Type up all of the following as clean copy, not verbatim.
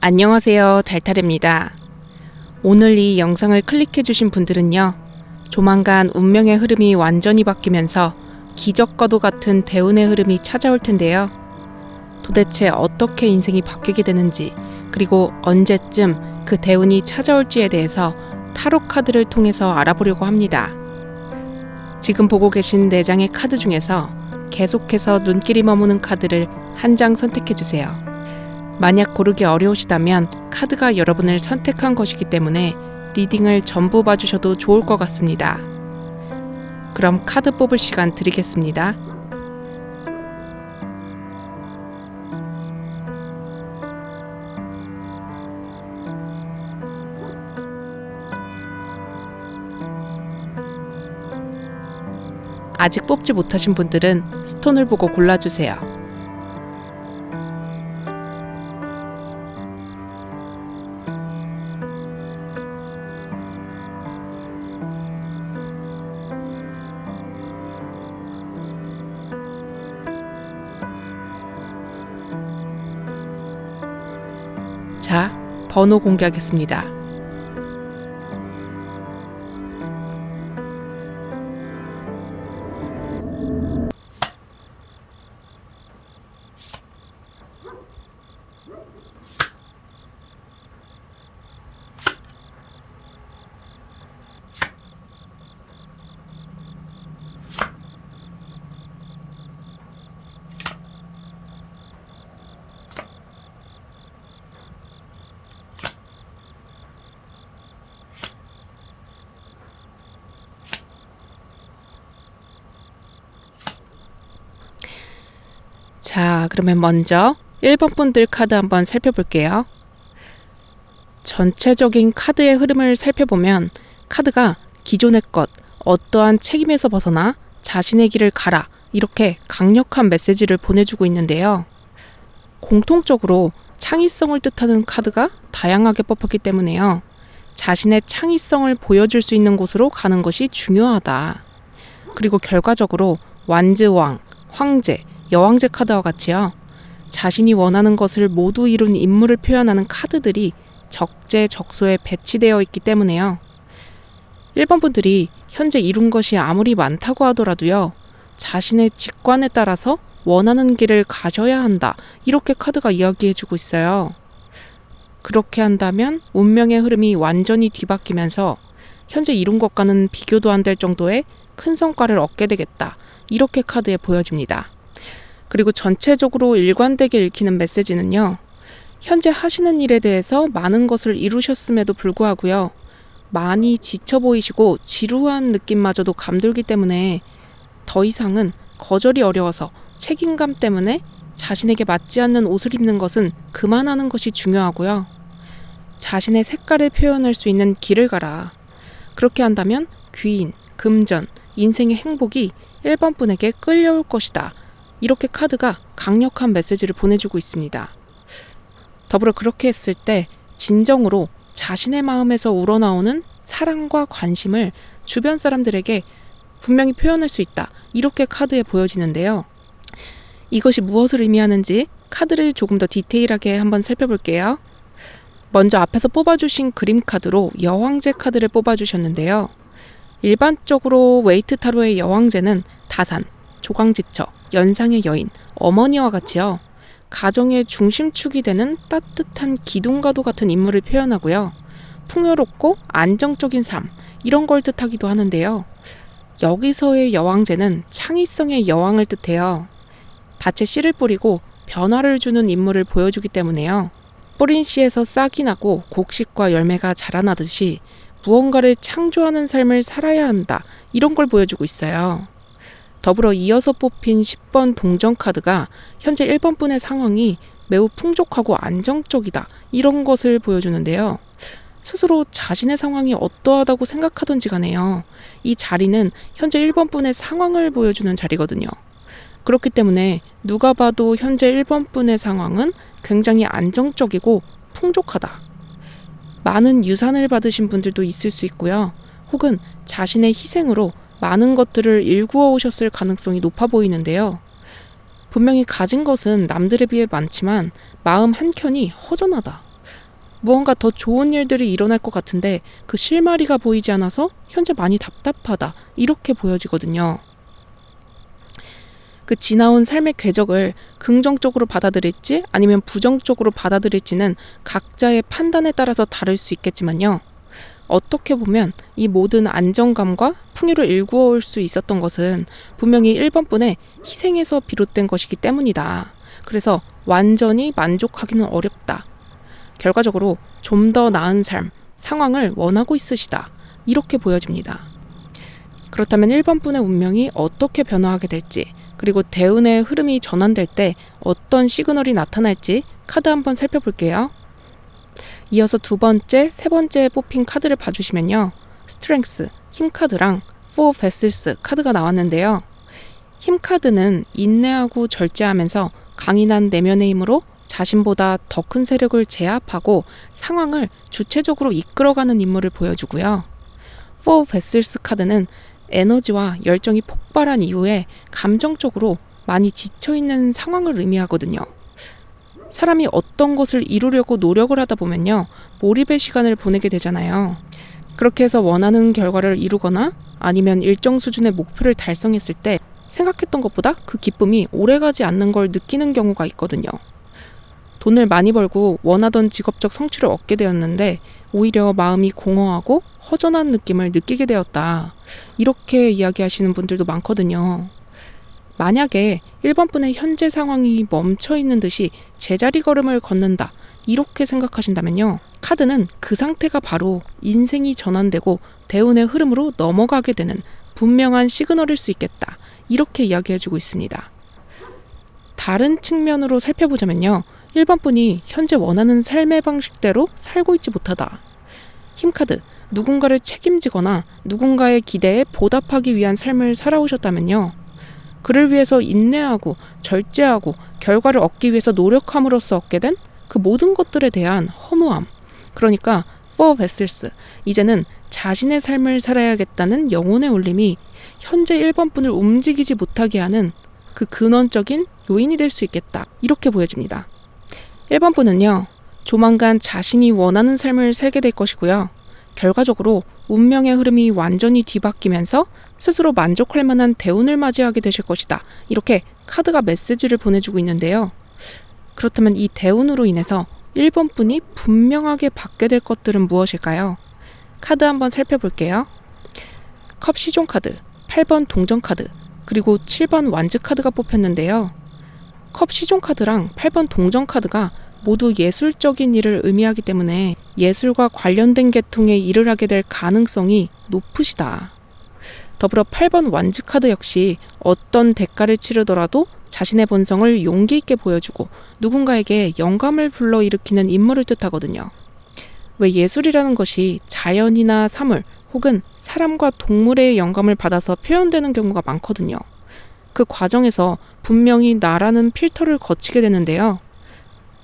안녕하세요, 달탈입니다. 오늘 이 영상을 클릭해주신 분들은요, 조만간 운명의 흐름이 완전히 바뀌면서 기적과도 같은 대운의 흐름이 찾아올 텐데요. 도대체 어떻게 인생이 바뀌게 되는지, 그리고 언제쯤 그 대운이 찾아올지에 대해서 타로 카드를 통해서 알아보려고 합니다. 지금 보고 계신 4장의 카드 중에서 계속해서 눈길이 머무는 카드를 한 장 선택해주세요. 만약 고르기 어려우시다면 카드가 여러분을 선택한 것이기 때문에 리딩을 전부 봐주셔도 좋을 것 같습니다. 그럼 카드 뽑을 시간 드리겠습니다. 아직 뽑지 못하신 분들은 스톤을 보고 골라주세요. 자, 번호 공개하겠습니다. 자, 그러면 먼저 1번 분들 카드 한번 살펴볼게요. 전체적인 카드의 흐름을 살펴보면 카드가 기존의 것, 어떠한 책임에서 벗어나 자신의 길을 가라, 이렇게 강력한 메시지를 보내주고 있는데요. 공통적으로 창의성을 뜻하는 카드가 다양하게 뽑혔기 때문에요. 자신의 창의성을 보여줄 수 있는 곳으로 가는 것이 중요하다. 그리고 결과적으로 완즈왕, 황제, 여왕제 카드와 같이요. 자신이 원하는 것을 모두 이룬 인물을 표현하는 카드들이 적재적소에 배치되어 있기 때문에요. 1번 분들이 현재 이룬 것이 아무리 많다고 하더라도요. 자신의 직관에 따라서 원하는 길을 가셔야 한다. 이렇게 카드가 이야기해주고 있어요. 그렇게 한다면 운명의 흐름이 완전히 뒤바뀌면서 현재 이룬 것과는 비교도 안 될 정도의 큰 성과를 얻게 되겠다. 이렇게 카드에 보여집니다. 그리고 전체적으로 일관되게 읽히는 메시지는요. 현재 하시는 일에 대해서 많은 것을 이루셨음에도 불구하고요. 많이 지쳐 보이시고 지루한 느낌마저도 감돌기 때문에 더 이상은 거절이 어려워서 책임감 때문에 자신에게 맞지 않는 옷을 입는 것은 그만하는 것이 중요하고요. 자신의 색깔을 표현할 수 있는 길을 가라. 그렇게 한다면 귀인, 금전, 인생의 행복이 1번 분에게 끌려올 것이다. 이렇게 카드가 강력한 메시지를 보내주고 있습니다. 더불어 그렇게 했을 때 진정으로 자신의 마음에서 우러나오는 사랑과 관심을 주변 사람들에게 분명히 표현할 수 있다. 이렇게 카드에 보여지는데요. 이것이 무엇을 의미하는지 카드를 조금 더 디테일하게 한번 살펴볼게요. 먼저 앞에서 뽑아주신 그림 카드로 여왕제 카드를 뽑아주셨는데요. 일반적으로 웨이트 타로의 여왕제는 다산, 조강지처, 연상의 여인, 어머니와 같이요. 가정의 중심축이 되는 따뜻한 기둥과도 같은 인물을 표현하고요. 풍요롭고 안정적인 삶, 이런 걸 뜻하기도 하는데요. 여기서의 여왕제는 창의성의 여왕을 뜻해요. 밭에 씨를 뿌리고 변화를 주는 인물을 보여주기 때문에요. 뿌린 씨에서 싹이 나고 곡식과 열매가 자라나듯이 무언가를 창조하는 삶을 살아야 한다. 이런 걸 보여주고 있어요. 더불어 이어서 뽑힌 10번 동전 카드가 현재 1번 분의 상황이 매우 풍족하고 안정적이다. 이런 것을 보여주는데요. 스스로 자신의 상황이 어떠하다고 생각하던지 간에요. 이 자리는 현재 1번 분의 상황을 보여주는 자리거든요. 그렇기 때문에 누가 봐도 현재 1번 분의 상황은 굉장히 안정적이고 풍족하다. 많은 유산을 받으신 분들도 있을 수 있고요. 혹은 자신의 희생으로 많은 것들을 일구어 오셨을 가능성이 높아 보이는데요. 분명히 가진 것은 남들에 비해 많지만 마음 한켠이 허전하다. 무언가 더 좋은 일들이 일어날 것 같은데 그 실마리가 보이지 않아서 현재 많이 답답하다. 이렇게 보여지거든요. 그 지나온 삶의 궤적을 긍정적으로 받아들일지 아니면 부정적으로 받아들일지는 각자의 판단에 따라서 다를 수 있겠지만요. 어떻게 보면 이 모든 안정감과 풍요를 일구어올 수 있었던 것은 분명히 1번 분의 희생에서 비롯된 것이기 때문이다. 그래서 완전히 만족하기는 어렵다. 결과적으로 좀 더 나은 삶, 상황을 원하고 있으시다. 이렇게 보여집니다. 그렇다면 1번 분의 운명이 어떻게 변화하게 될지, 그리고 대운의 흐름이 전환될 때 어떤 시그널이 나타날지 카드 한번 살펴볼게요. 이어서 두 번째, 세 번째에 뽑힌 카드를 봐주시면요. 스트렝스, 힘 카드랑 4 베슬스 카드가 나왔는데요. 힘 카드는 인내하고 절제하면서 강인한 내면의 힘으로 자신보다 더 큰 세력을 제압하고 상황을 주체적으로 이끌어가는 인물을 보여주고요. 4 베슬스 카드는 에너지와 열정이 폭발한 이후에 감정적으로 많이 지쳐있는 상황을 의미하거든요. 사람이 어떤 것을 이루려고 노력을 하다 보면요. 몰입의 시간을 보내게 되잖아요. 그렇게 해서 원하는 결과를 이루거나 아니면 일정 수준의 목표를 달성했을 때 생각했던 것보다 그 기쁨이 오래가지 않는 걸 느끼는 경우가 있거든요. 돈을 많이 벌고 원하던 직업적 성취를 얻게 되었는데 오히려 마음이 공허하고 허전한 느낌을 느끼게 되었다. 이렇게 이야기하시는 분들도 많거든요. 만약에 1번 분의 현재 상황이 멈춰있는 듯이 제자리 걸음을 걷는다. 이렇게 생각하신다면요. 카드는 그 상태가 바로 인생이 전환되고 대운의 흐름으로 넘어가게 되는 분명한 시그널일 수 있겠다. 이렇게 이야기해주고 있습니다. 다른 측면으로 살펴보자면요. 1번 분이 현재 원하는 삶의 방식대로 살고 있지 못하다. 힘카드, 누군가를 책임지거나 누군가의 기대에 보답하기 위한 삶을 살아오셨다면요. 그를 위해서 인내하고 절제하고 결과를 얻기 위해서 노력함으로써 얻게 된 그 모든 것들에 대한 허무함. 그러니까 4 베슬스, 이제는 자신의 삶을 살아야겠다는 영혼의 울림이 현재 1번 분을 움직이지 못하게 하는 그 근원적인 요인이 될 수 있겠다. 이렇게 보여집니다. 1번 분은요. 조만간 자신이 원하는 삶을 살게 될 것이고요. 결과적으로 운명의 흐름이 완전히 뒤바뀌면서 스스로 만족할 만한 대운을 맞이하게 되실 것이다. 이렇게 카드가 메시지를 보내주고 있는데요. 그렇다면 이 대운으로 인해서 1번 분이 분명하게 받게 될 것들은 무엇일까요? 카드 한번 살펴볼게요. 컵 시종 카드, 8번 동전 카드, 그리고 7번 완즈 카드가 뽑혔는데요. 컵 시종 카드랑 8번 동전 카드가 모두 예술적인 일을 의미하기 때문에 예술과 관련된 계통의 일을 하게 될 가능성이 높으시다. 더불어 8번 완즈 카드 역시 어떤 대가를 치르더라도 자신의 본성을 용기 있게 보여주고 누군가에게 영감을 불러일으키는 인물을 뜻하거든요. 왜 예술이라는 것이 자연이나 사물 혹은 사람과 동물의 영감을 받아서 표현되는 경우가 많거든요. 그 과정에서 분명히 나라는 필터를 거치게 되는데요.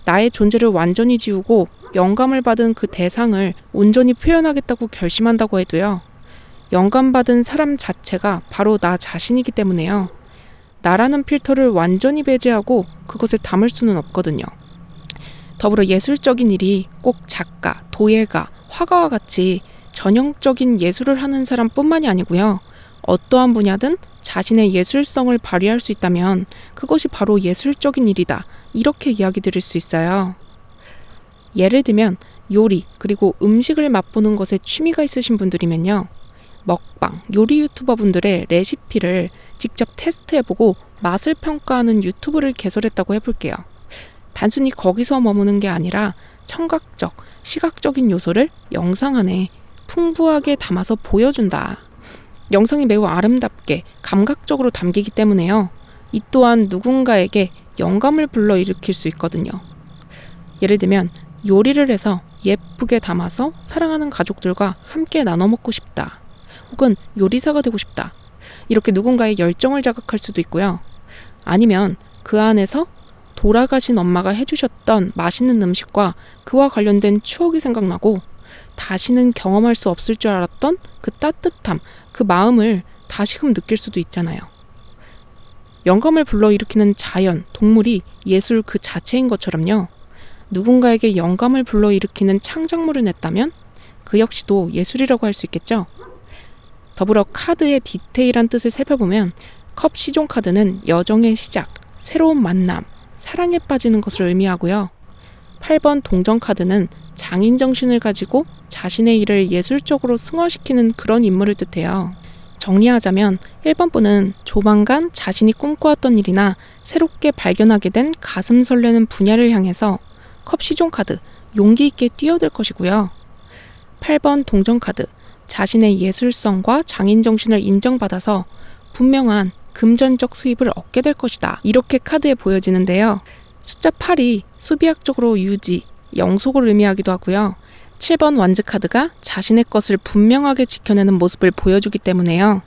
나의 존재를 완전히 지우고 영감을 받은 그 대상을 온전히 표현하겠다고 결심한다고 해도요. 영감받은 사람 자체가 바로 나 자신이기 때문에요. 나라는 필터를 완전히 배제하고 그것을 담을 수는 없거든요. 더불어 예술적인 일이 꼭 작가, 도예가, 화가와 같이 전형적인 예술을 하는 사람뿐만이 아니고요. 어떠한 분야든 자신의 예술성을 발휘할 수 있다면 그것이 바로 예술적인 일이다. 이렇게 이야기 드릴 수 있어요. 예를 들면 요리 그리고 음식을 맛보는 것에 취미가 있으신 분들이면요. 먹방, 요리 유튜버 분들의 레시피를 직접 테스트해보고 맛을 평가하는 유튜브를 개설했다고 해볼게요. 단순히 거기서 머무는 게 아니라 청각적, 시각적인 요소를 영상 안에 풍부하게 담아서 보여준다. 영상이 매우 아름답게 감각적으로 담기기 때문에요. 이 또한 누군가에게 영감을 불러일으킬 수 있거든요. 예를 들면 요리를 해서 예쁘게 담아서 사랑하는 가족들과 함께 나눠 먹고 싶다. 혹은 요리사가 되고 싶다. 이렇게 누군가의 열정을 자극할 수도 있고요. 아니면 그 안에서 돌아가신 엄마가 해주셨던 맛있는 음식과 그와 관련된 추억이 생각나고 다시는 경험할 수 없을 줄 알았던 그 따뜻함, 그 마음을 다시금 느낄 수도 있잖아요. 영감을 불러일으키는 자연, 동물이 예술 그 자체인 것처럼요. 누군가에게 영감을 불러일으키는 창작물을 냈다면 그 역시도 예술이라고 할 수 있겠죠. 더불어 카드의 디테일한 뜻을 살펴보면 컵 시종 카드는 여정의 시작, 새로운 만남, 사랑에 빠지는 것을 의미하고요. 8번 동정 카드는 장인 정신을 가지고 자신의 일을 예술적으로 승화시키는 그런 인물을 뜻해요. 정리하자면 1번 분은 조만간 자신이 꿈꿔왔던 일이나 새롭게 발견하게 된 가슴 설레는 분야를 향해서 컵 시종 카드, 용기 있게 뛰어들 것이고요. 8번 동정 카드, 자신의 예술성과 장인 정신을 인정받아서 분명한 금전적 수입을 얻게 될 것이다. 이렇게 카드에 보여지는데요. 숫자 8이 수비학적으로 유지, 영속을 의미하기도 하고요. 7번 완즈 카드가 자신의 것을 분명하게 지켜내는 모습을 보여주기 때문에요.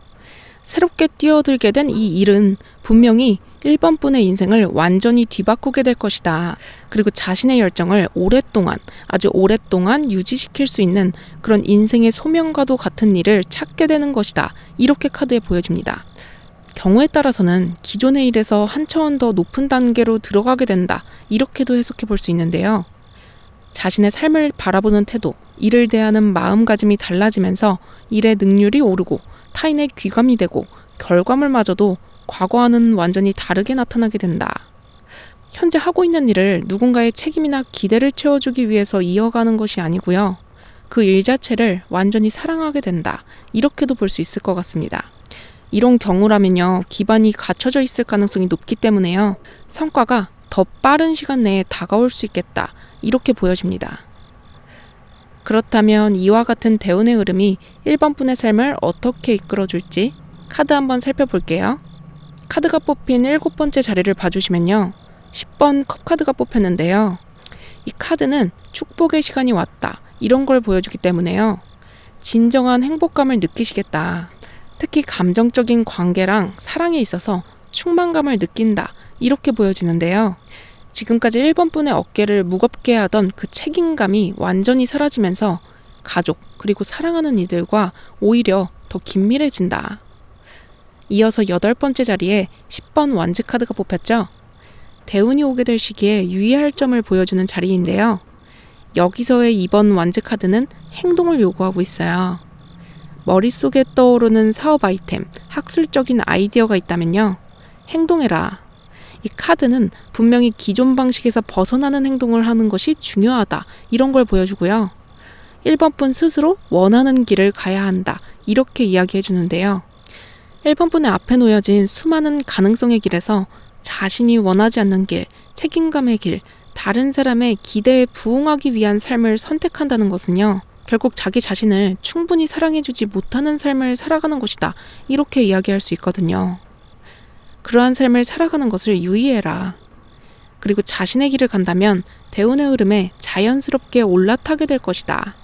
새롭게 뛰어들게 된 이 일은 분명히 1번 분의 인생을 완전히 뒤바꾸게 될 것이다. 그리고 자신의 열정을 오랫동안, 아주 오랫동안 유지시킬 수 있는 그런 인생의 소명과도 같은 일을 찾게 되는 것이다. 이렇게 카드에 보여집니다. 경우에 따라서는 기존의 일에서 한 차원 더 높은 단계로 들어가게 된다. 이렇게도 해석해 볼 수 있는데요. 자신의 삶을 바라보는 태도, 일을 대하는 마음가짐이 달라지면서 일의 능률이 오르고 타인의 귀감이 되고 결과물마저도 과거와는 완전히 다르게 나타나게 된다. 현재 하고 있는 일을 누군가의 책임이나 기대를 채워주기 위해서 이어가는 것이 아니고요. 그 일 자체를 완전히 사랑하게 된다. 이렇게도 볼 수 있을 것 같습니다. 이런 경우라면요. 기반이 갖춰져 있을 가능성이 높기 때문에요. 성과가 더 빠른 시간 내에 다가올 수 있겠다. 이렇게 보여집니다. 그렇다면 이와 같은 대운의 흐름이 1번 분의 삶을 어떻게 이끌어줄지 카드 한번 살펴볼게요. 카드가 뽑힌 7번째 자리를 봐주시면요. 10번 컵 카드가 뽑혔는데요. 이 카드는 축복의 시간이 왔다. 이런 걸 보여주기 때문에요. 진정한 행복감을 느끼시겠다. 특히 감정적인 관계랑 사랑에 있어서 충만감을 느낀다. 이렇게 보여지는데요. 지금까지 1번 분의 어깨를 무겁게 하던 그 책임감이 완전히 사라지면서 가족 그리고 사랑하는 이들과 오히려 더 긴밀해진다. 이어서 8번째 자리에 10번 완즈 카드가 뽑혔죠. 대운이 오게 될 시기에 유의할 점을 보여주는 자리인데요. 여기서의 2번 완즈 카드는 행동을 요구하고 있어요. 머릿속에 떠오르는 사업 아이템, 학술적인 아이디어가 있다면요. 행동해라. 이 카드는 분명히 기존 방식에서 벗어나는 행동을 하는 것이 중요하다. 이런 걸 보여주고요. 1번 분 스스로 원하는 길을 가야 한다. 이렇게 이야기해 주는데요. 1번 분의 앞에 놓여진 수많은 가능성의 길에서 자신이 원하지 않는 길, 책임감의 길, 다른 사람의 기대에 부응하기 위한 삶을 선택한다는 것은요. 결국 자기 자신을 충분히 사랑해주지 못하는 삶을 살아가는 것이다. 이렇게 이야기할 수 있거든요. 그러한 삶을 살아가는 것을 유의해라. 그리고 자신의 길을 간다면 대운의 흐름에 자연스럽게 올라타게 될 것이다.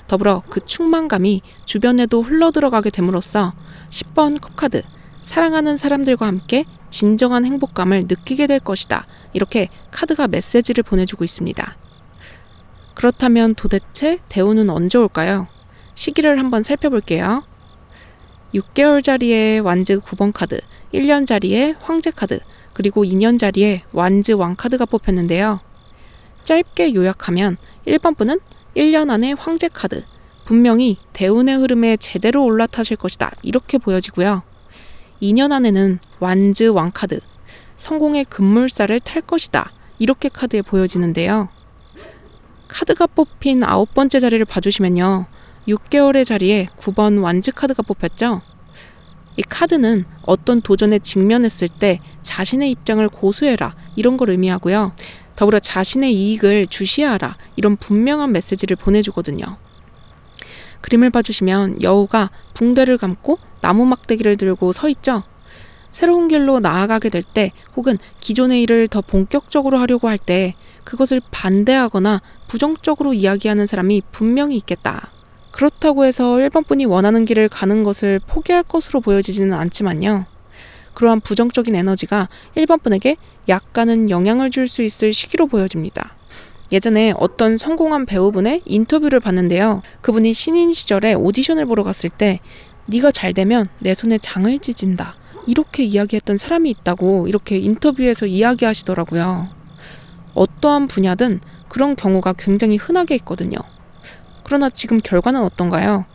더불어 그 충만감이 주변에도 흘러들어가게 됨으로써 10번 컵카드, 사랑하는 사람들과 함께 진정한 행복감을 느끼게 될 것이다. 이렇게 카드가 메시지를 보내주고 있습니다. 그렇다면 도대체 대운은 언제 올까요? 시기를 한번 살펴볼게요. 6개월 자리에 완즈 9번 카드, 1년 자리에 황제 카드, 그리고 2년 자리에 완즈 왕 카드가 뽑혔는데요. 짧게 요약하면 1번 분은 1년 안에 황제 카드, 분명히 대운의 흐름에 제대로 올라타실 것이다. 이렇게 보여지고요. 2년 안에는 완즈 왕 카드, 성공의 급물살을 탈 것이다. 이렇게 카드에 보여지는데요. 카드가 뽑힌 9번째 자리를 봐주시면요. 6개월의 자리에 9번 완즈 카드가 뽑혔죠. 이 카드는 어떤 도전에 직면했을 때 자신의 입장을 고수해라. 이런 걸 의미하고요. 더불어 자신의 이익을 주시하라. 이런 분명한 메시지를 보내주거든요. 그림을 봐주시면 여우가 붕대를 감고 나무 막대기를 들고 서 있죠. 새로운 길로 나아가게 될 때 혹은 기존의 일을 더 본격적으로 하려고 할 때 그것을 반대하거나 부정적으로 이야기하는 사람이 분명히 있겠다. 그렇다고 해서 1번 분이 원하는 길을 가는 것을 포기할 것으로 보여지지는 않지만요. 그러한 부정적인 에너지가 1번 분에게 약간은 영향을 줄 수 있을 시기로 보여집니다. 예전에 어떤 성공한 배우분의 인터뷰를 봤는데요. 그분이 신인 시절에 오디션을 보러 갔을 때 네가 잘 되면 내 손에 장을 찢은다. 이렇게 이야기했던 사람이 있다고 이렇게 인터뷰에서 이야기하시더라고요. 어떠한 분야든 그런 경우가 굉장히 흔하게 있거든요. 그러나 지금 결과는 어떤가요?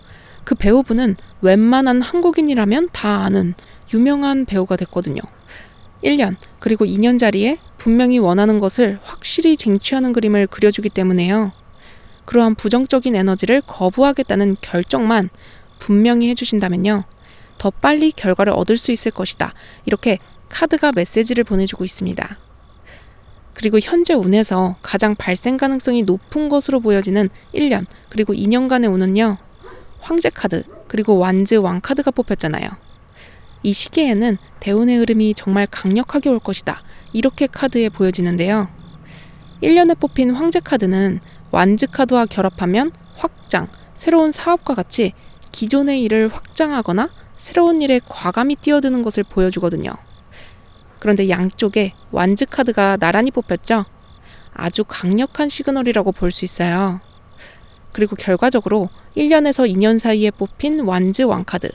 그 배우분은 웬만한 한국인이라면 다 아는 유명한 배우가 됐거든요. 1년 그리고 2년짜리에 분명히 원하는 것을 확실히 쟁취하는 그림을 그려주기 때문에요. 그러한 부정적인 에너지를 거부하겠다는 결정만 분명히 해주신다면요. 더 빨리 결과를 얻을 수 있을 것이다. 이렇게 카드가 메시지를 보내주고 있습니다. 그리고 현재 운에서 가장 발생 가능성이 높은 것으로 보여지는 1년 그리고 2년간의 운은요. 황제 카드 그리고 완즈 왕 카드가 뽑혔잖아요. 이 시기에는 대운의 흐름이 정말 강력하게 올 것이다. 이렇게 카드에 보여지는데요. 1년에 뽑힌 황제 카드는 완즈 카드와 결합하면 확장, 새로운 사업과 같이 기존의 일을 확장하거나 새로운 일에 과감히 뛰어드는 것을 보여주거든요. 그런데 양쪽에 완즈 카드가 나란히 뽑혔죠? 아주 강력한 시그널이라고 볼 수 있어요. 그리고 결과적으로 1년에서 2년 사이에 뽑힌 완즈 왕카드,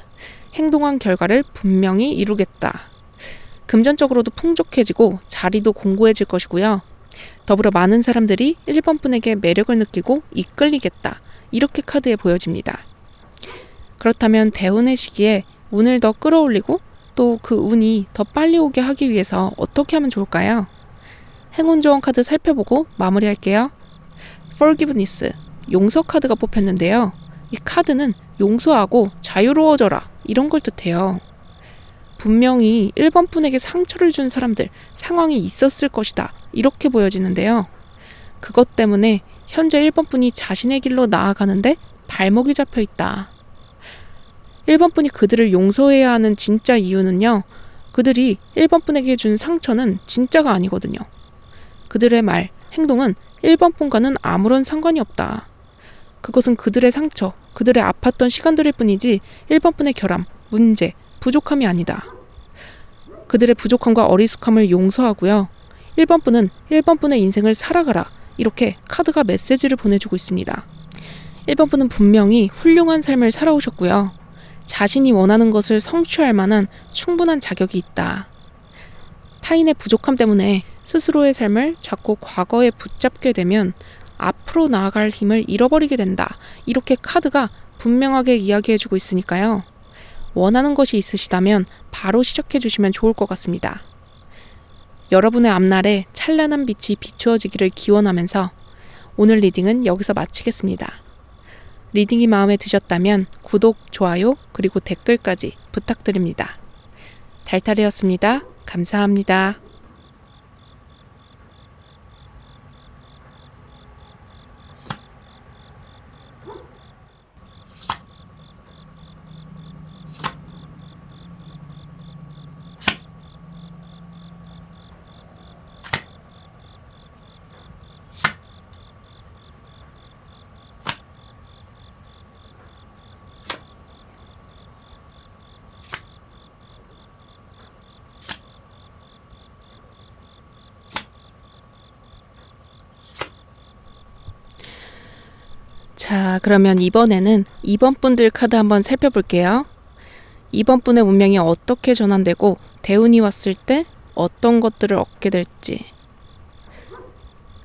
행동한 결과를 분명히 이루겠다. 금전적으로도 풍족해지고 자리도 공고해질 것이고요. 더불어 많은 사람들이 1번 분에게 매력을 느끼고 이끌리겠다. 이렇게 카드에 보여집니다. 그렇다면 대운의 시기에 운을 더 끌어올리고 또 그 운이 더 빨리 오게 하기 위해서 어떻게 하면 좋을까요? 행운 조언 카드 살펴보고 마무리할게요. Forgiveness, 용서 카드가 뽑혔는데요. 이 카드는 용서하고 자유로워져라 이런 걸 뜻해요. 분명히 1번 분에게 상처를 준 사람들, 상황이 있었을 것이다 이렇게 보여지는데요. 그것 때문에 현재 1번 분이 자신의 길로 나아가는데 발목이 잡혀 있다. 1번 분이 그들을 용서해야 하는 진짜 이유는요. 그들이 1번 분에게 준 상처는 진짜가 아니거든요. 그들의 말, 행동은 1번 분과는 아무런 상관이 없다. 그것은 그들의 상처, 그들의 아팠던 시간들일 뿐이지 1번 분의 결함, 문제, 부족함이 아니다. 그들의 부족함과 어리숙함을 용서하고요. 1번 분은 1번 분의 인생을 살아가라. 이렇게 카드가 메시지를 보내주고 있습니다. 1번 분은 분명히 훌륭한 삶을 살아오셨고요. 자신이 원하는 것을 성취할 만한 충분한 자격이 있다. 타인의 부족함 때문에 스스로의 삶을 자꾸 과거에 붙잡게 되면 앞으로 나아갈 힘을 잃어버리게 된다. 이렇게 카드가 분명하게 이야기해주고 있으니까요. 원하는 것이 있으시다면 바로 시작해 주시면 좋을 것 같습니다. 여러분의 앞날에 찬란한 빛이 비추어지기를 기원하면서 오늘 리딩은 여기서 마치겠습니다. 리딩이 마음에 드셨다면 구독, 좋아요, 그리고 댓글까지 부탁드립니다. 달달이었습니다. 감사합니다. 자, 그러면 이번에는 2번 분들 카드 한번 살펴볼게요. 2번 분의 운명이 어떻게 전환되고 대운이 왔을 때 어떤 것들을 얻게 될지.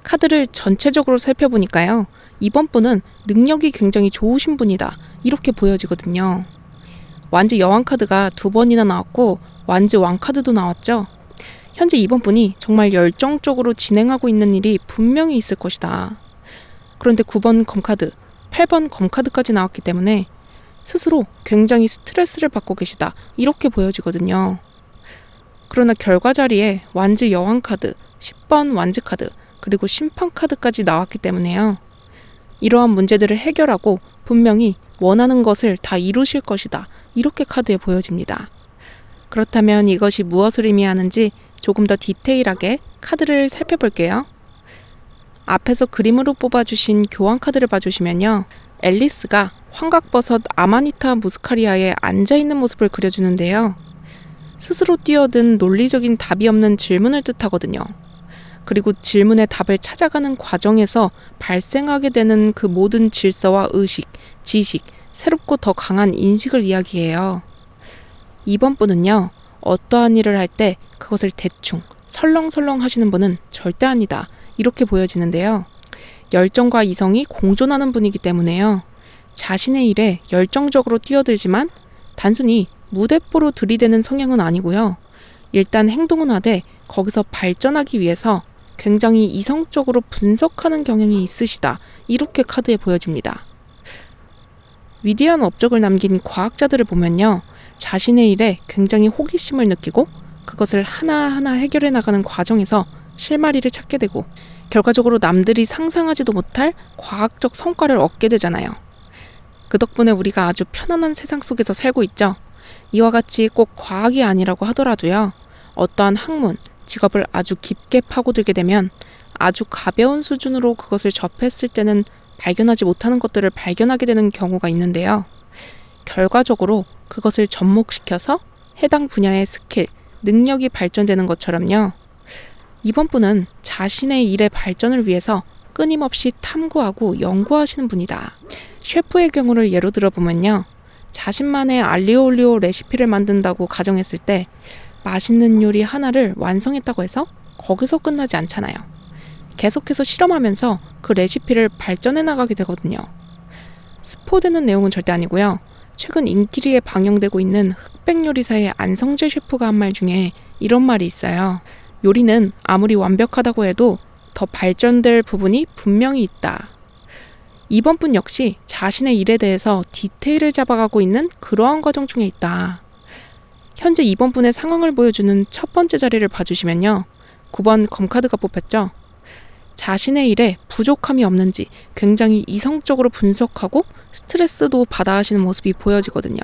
카드를 전체적으로 살펴보니까요. 2번 분은 능력이 굉장히 좋으신 분이다. 이렇게 보여지거든요. 완즈 여왕 카드가 2번이나 나왔고 완즈 왕 카드도 나왔죠. 현재 2번 분이 정말 열정적으로 진행하고 있는 일이 분명히 있을 것이다. 그런데 9번 검카드, 8번 검카드까지 나왔기 때문에 스스로 굉장히 스트레스를 받고 계시다. 이렇게 보여지거든요. 그러나 결과 자리에 완즈 여왕 카드, 10번 완즈 카드, 그리고 심판 카드까지 나왔기 때문에요. 이러한 문제들을 해결하고 분명히 원하는 것을 다 이루실 것이다. 이렇게 카드에 보여집니다. 그렇다면 이것이 무엇을 의미하는지 조금 더 디테일하게 카드를 살펴볼게요. 앞에서 그림으로 뽑아주신 교환 카드를 봐주시면요. 앨리스가 황각버섯 아마니타 무스카리아에 앉아있는 모습을 그려주는데요. 스스로 뛰어든 논리적인 답이 없는 질문을 뜻하거든요. 그리고 질문의 답을 찾아가는 과정에서 발생하게 되는 그 모든 질서와 의식, 지식, 새롭고 더 강한 인식을 이야기해요. 2번 분은요. 어떠한 일을 할 때 그것을 대충 설렁설렁 하시는 분은 절대 아니다. 이렇게 보여지는데요. 열정과 이성이 공존하는 분이기 때문에요. 자신의 일에 열정적으로 뛰어들지만 단순히 무대뽀로 들이대는 성향은 아니고요. 일단 행동은 하되 거기서 발전하기 위해서 굉장히 이성적으로 분석하는 경향이 있으시다. 이렇게 카드에 보여집니다. 위대한 업적을 남긴 과학자들을 보면요. 자신의 일에 굉장히 호기심을 느끼고 그것을 하나하나 해결해 나가는 과정에서 실마리를 찾게 되고 결과적으로 남들이 상상하지도 못할 과학적 성과를 얻게 되잖아요. 그 덕분에 우리가 아주 편안한 세상 속에서 살고 있죠. 이와 같이 꼭 과학이 아니라고 하더라도요. 어떠한 학문, 직업을 아주 깊게 파고들게 되면 아주 가벼운 수준으로 그것을 접했을 때는 발견하지 못하는 것들을 발견하게 되는 경우가 있는데요. 결과적으로 그것을 접목시켜서 해당 분야의 스킬, 능력이 발전되는 것처럼요. 이번 분은 자신의 일의 발전을 위해서 끊임없이 탐구하고 연구하시는 분이다. 셰프의 경우를 예로 들어보면요. 자신만의 알리오 올리오 레시피를 만든다고 가정했을 때 맛있는 요리 하나를 완성했다고 해서 거기서 끝나지 않잖아요. 계속해서 실험하면서 그 레시피를 발전해 나가게 되거든요. 스포되는 내용은 절대 아니고요. 최근 인기리에 방영되고 있는 흑백 요리사의 안성재 셰프가 한 말 중에 이런 말이 있어요. 요리는 아무리 완벽하다고 해도 더 발전될 부분이 분명히 있다. 이번 분 역시 자신의 일에 대해서 디테일을 잡아가고 있는 그러한 과정 중에 있다. 현재 이번 분의 상황을 보여주는 첫 번째 자리를 봐주시면요. 9번 검카드가 뽑혔죠. 자신의 일에 부족함이 없는지 굉장히 이성적으로 분석하고 스트레스도 받아 하시는 모습이 보여지거든요.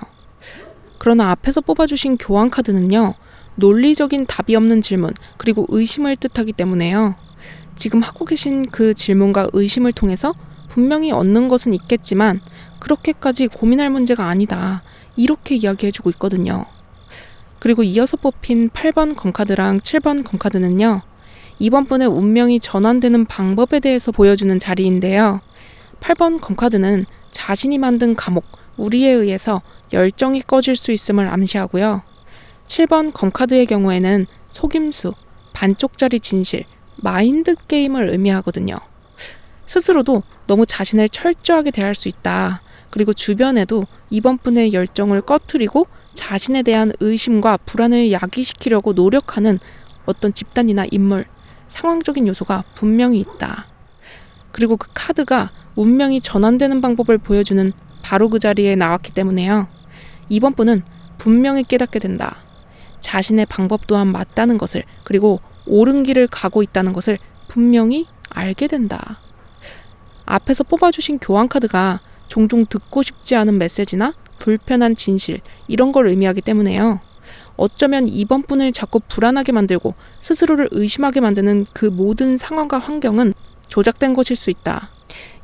그러나 앞에서 뽑아주신 교환 카드는요. 논리적인 답이 없는 질문 그리고 의심을 뜻하기 때문에요. 지금 하고 계신 그 질문과 의심을 통해서 분명히 얻는 것은 있겠지만 그렇게까지 고민할 문제가 아니다. 이렇게 이야기해주고 있거든요. 그리고 이어서 뽑힌 8번 검카드랑 7번 검카드는요. 이번 분의 운명이 전환되는 방법에 대해서 보여주는 자리인데요. 8번 검카드는 자신이 만든 감옥, 우리에 의해서 열정이 꺼질 수 있음을 암시하고요. 7번 검카드의 경우에는 속임수, 반쪽짜리 진실, 마인드 게임을 의미하거든요. 스스로도 너무 자신을 철저하게 대할 수 있다. 그리고 주변에도 이번 분의 열정을 꺼트리고 자신에 대한 의심과 불안을 야기시키려고 노력하는 어떤 집단이나 인물, 상황적인 요소가 분명히 있다. 그리고 그 카드가 운명이 전환되는 방법을 보여주는 바로 그 자리에 나왔기 때문에요. 이번 분은 분명히 깨닫게 된다. 자신의 방법 또한 맞다는 것을, 그리고 옳은 길을 가고 있다는 것을 분명히 알게 된다. 앞에서 뽑아주신 교환 카드가 종종 듣고 싶지 않은 메시지나 불편한 진실, 이런 걸 의미하기 때문에요. 어쩌면 이번 분을 자꾸 불안하게 만들고 스스로를 의심하게 만드는 그 모든 상황과 환경은 조작된 것일 수 있다.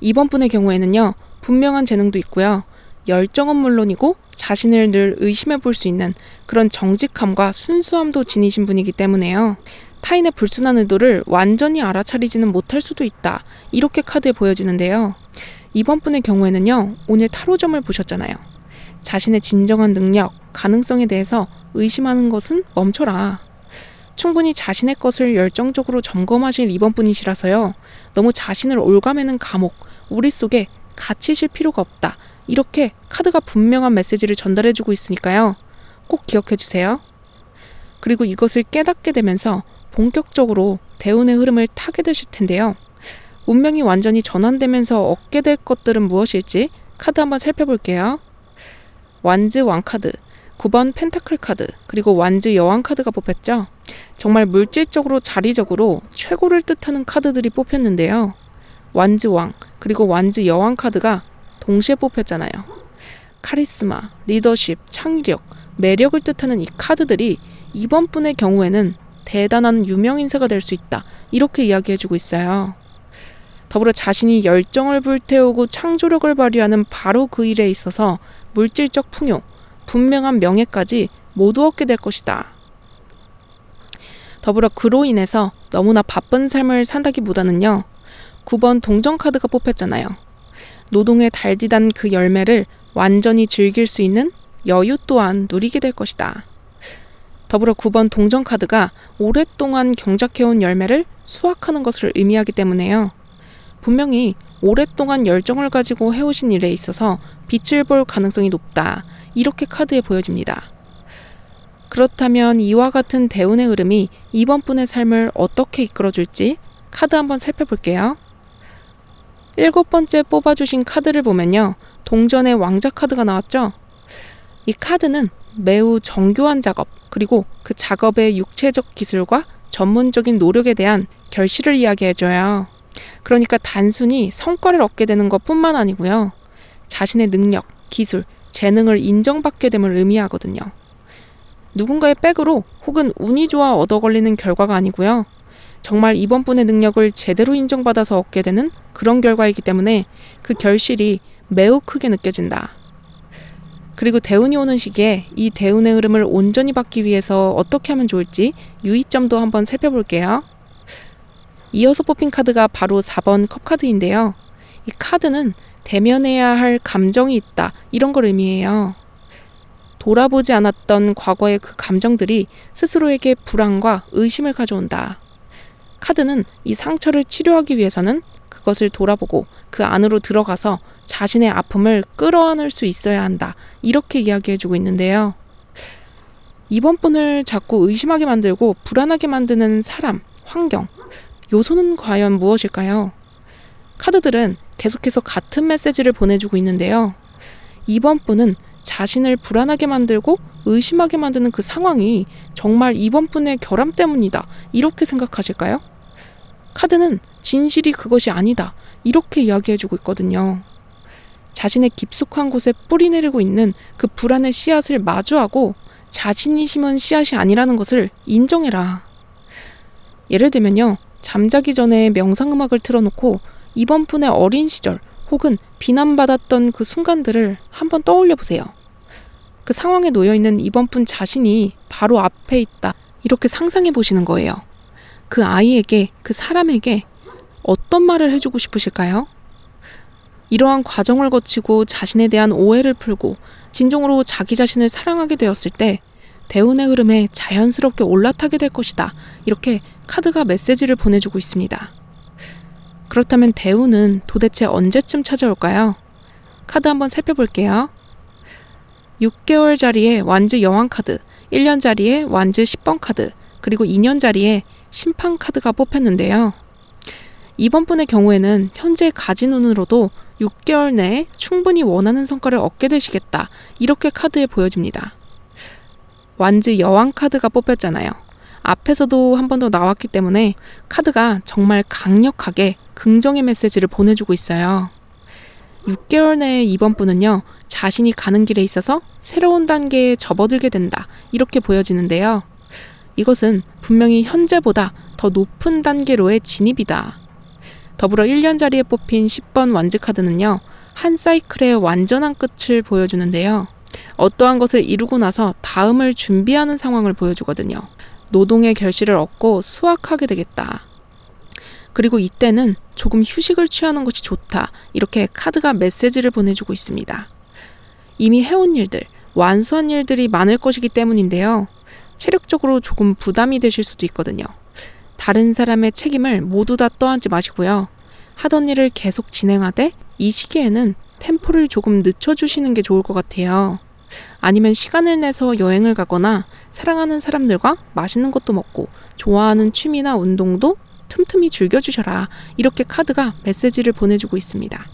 이번 분의 경우에는요. 분명한 재능도 있고요. 열정은 물론이고 자신을 늘 의심해 볼 수 있는 그런 정직함과 순수함도 지니신 분이기 때문에요. 타인의 불순한 의도를 완전히 알아차리지는 못할 수도 있다. 이렇게 카드에 보여지는데요. 이번 분의 경우에는요. 오늘 타로점을 보셨잖아요. 자신의 진정한 능력, 가능성에 대해서 의심하는 것은 멈춰라. 충분히 자신의 것을 열정적으로 점검하실 이번 분이시라서요. 너무 자신을 올가매는 감옥, 우리 속에 갇히실 필요가 없다. 이렇게 카드가 분명한 메시지를 전달해주고 있으니까요. 꼭 기억해주세요. 그리고 이것을 깨닫게 되면서 본격적으로 대운의 흐름을 타게 되실 텐데요. 운명이 완전히 전환되면서 얻게 될 것들은 무엇일지 카드 한번 살펴볼게요. 완즈 왕카드, 9번 펜타클 카드, 그리고 완즈 여왕 카드가 뽑혔죠. 정말 물질적으로 자리적으로 최고를 뜻하는 카드들이 뽑혔는데요. 완즈 왕, 그리고 완즈 여왕 카드가 동시에 뽑혔잖아요. 카리스마, 리더십, 창의력, 매력을 뜻하는 이 카드들이 이번 분의 경우에는 대단한 유명 인사가 될 수 있다. 이렇게 이야기해주고 있어요. 더불어 자신이 열정을 불태우고 창조력을 발휘하는 바로 그 일에 있어서 물질적 풍요, 분명한 명예까지 모두 얻게 될 것이다. 더불어 그로 인해서 너무나 바쁜 삶을 산다기보다는요. 9번 동정 카드가 뽑혔잖아요. 노동에 달디단 그 열매를 완전히 즐길 수 있는 여유 또한 누리게 될 것이다. 더불어 9번 동정 카드가 오랫동안 경작해온 열매를 수확하는 것을 의미하기 때문에요. 분명히 오랫동안 열정을 가지고 해오신 일에 있어서 빛을 볼 가능성이 높다. 이렇게 카드에 보여집니다. 그렇다면 이와 같은 대운의 흐름이 이번 분의 삶을 어떻게 이끌어줄지 카드 한번 살펴볼게요. 7번째 뽑아주신 카드를 보면요. 동전의 왕자 카드가 나왔죠? 이 카드는 매우 정교한 작업, 그리고 그 작업의 육체적 기술과 전문적인 노력에 대한 결실을 이야기해줘요. 그러니까 단순히 성과를 얻게 되는 것뿐만 아니고요. 자신의 능력, 기술, 재능을 인정받게 됨을 의미하거든요. 누군가의 백으로 혹은 운이 좋아 얻어 걸리는 결과가 아니고요. 정말 이번 분의 능력을 제대로 인정받아서 얻게 되는 그런 결과이기 때문에 그 결실이 매우 크게 느껴진다. 그리고 대운이 오는 시기에 이 대운의 흐름을 온전히 받기 위해서 어떻게 하면 좋을지 유의점도 한번 살펴볼게요. 이어서 뽑힌 카드가 바로 4번 컵카드인데요. 이 카드는 대면해야 할 감정이 있다, 이런 걸 의미해요. 돌아보지 않았던 과거의 그 감정들이 스스로에게 불안과 의심을 가져온다. 카드는 이 상처를 치료하기 위해서는 그것을 돌아보고 그 안으로 들어가서 자신의 아픔을 끌어안을 수 있어야 한다. 이렇게 이야기해주고 있는데요. 이번 분을 자꾸 의심하게 만들고 불안하게 만드는 사람, 환경, 요소는 과연 무엇일까요? 카드들은 계속해서 같은 메시지를 보내주고 있는데요. 이번 분은 자신을 불안하게 만들고 의심하게 만드는 그 상황이 정말 이번 분의 결함 때문이다. 이렇게 생각하실까요? 카드는 진실이 그것이 아니다. 이렇게 이야기해주고 있거든요. 자신의 깊숙한 곳에 뿌리 내리고 있는 그 불안의 씨앗을 마주하고 자신이 심은 씨앗이 아니라는 것을 인정해라. 예를 들면요. 잠자기 전에 명상음악을 틀어놓고 이번 분의 어린 시절 혹은 비난받았던 그 순간들을 한번 떠올려 보세요. 그 상황에 놓여있는 이번 분 자신이 바로 앞에 있다. 이렇게 상상해 보시는 거예요. 그 아이에게, 그 사람에게 어떤 말을 해주고 싶으실까요? 이러한 과정을 거치고 자신에 대한 오해를 풀고 진정으로 자기 자신을 사랑하게 되었을 때 대운의 흐름에 자연스럽게 올라타게 될 것이다. 이렇게 카드가 메시지를 보내주고 있습니다. 그렇다면 대운은 도대체 언제쯤 찾아올까요? 카드 한번 살펴볼게요. 6개월 자리에 완즈 여왕 카드, 1년 자리에 완즈 10번 카드, 그리고 2년 자리에 심판 카드가 뽑혔는데요. 이번 분의 경우에는 현재 가진 운으로도 6개월 내에 충분히 원하는 성과를 얻게 되시겠다. 이렇게 카드에 보여집니다. 완즈 여왕 카드가 뽑혔잖아요. 앞에서도 한 번 더 나왔기 때문에 카드가 정말 강력하게 긍정의 메시지를 보내주고 있어요. 6개월 내에 이번 분은요. 자신이 가는 길에 있어서 새로운 단계에 접어들게 된다. 이렇게 보여지는데요. 이것은 분명히 현재보다 더 높은 단계로의 진입이다. 더불어 1년 자리에 뽑힌 10번 완즈 카드는요. 한 사이클의 완전한 끝을 보여주는데요. 어떠한 것을 이루고 나서 다음을 준비하는 상황을 보여주거든요. 노동의 결실을 얻고 수확하게 되겠다. 그리고 이때는 조금 휴식을 취하는 것이 좋다. 이렇게 카드가 메시지를 보내주고 있습니다. 이미 해온 일들, 완수한 일들이 많을 것이기 때문인데요. 체력적으로 조금 부담이 되실 수도 있거든요. 다른 사람의 책임을 모두 다 떠안지 마시고요. 하던 일을 계속 진행하되 이 시기에는 템포를 조금 늦춰주시는 게 좋을 것 같아요. 아니면 시간을 내서 여행을 가거나 사랑하는 사람들과 맛있는 것도 먹고 좋아하는 취미나 운동도 틈틈이 즐겨주셔라. 이렇게 카드가 메시지를 보내주고 있습니다.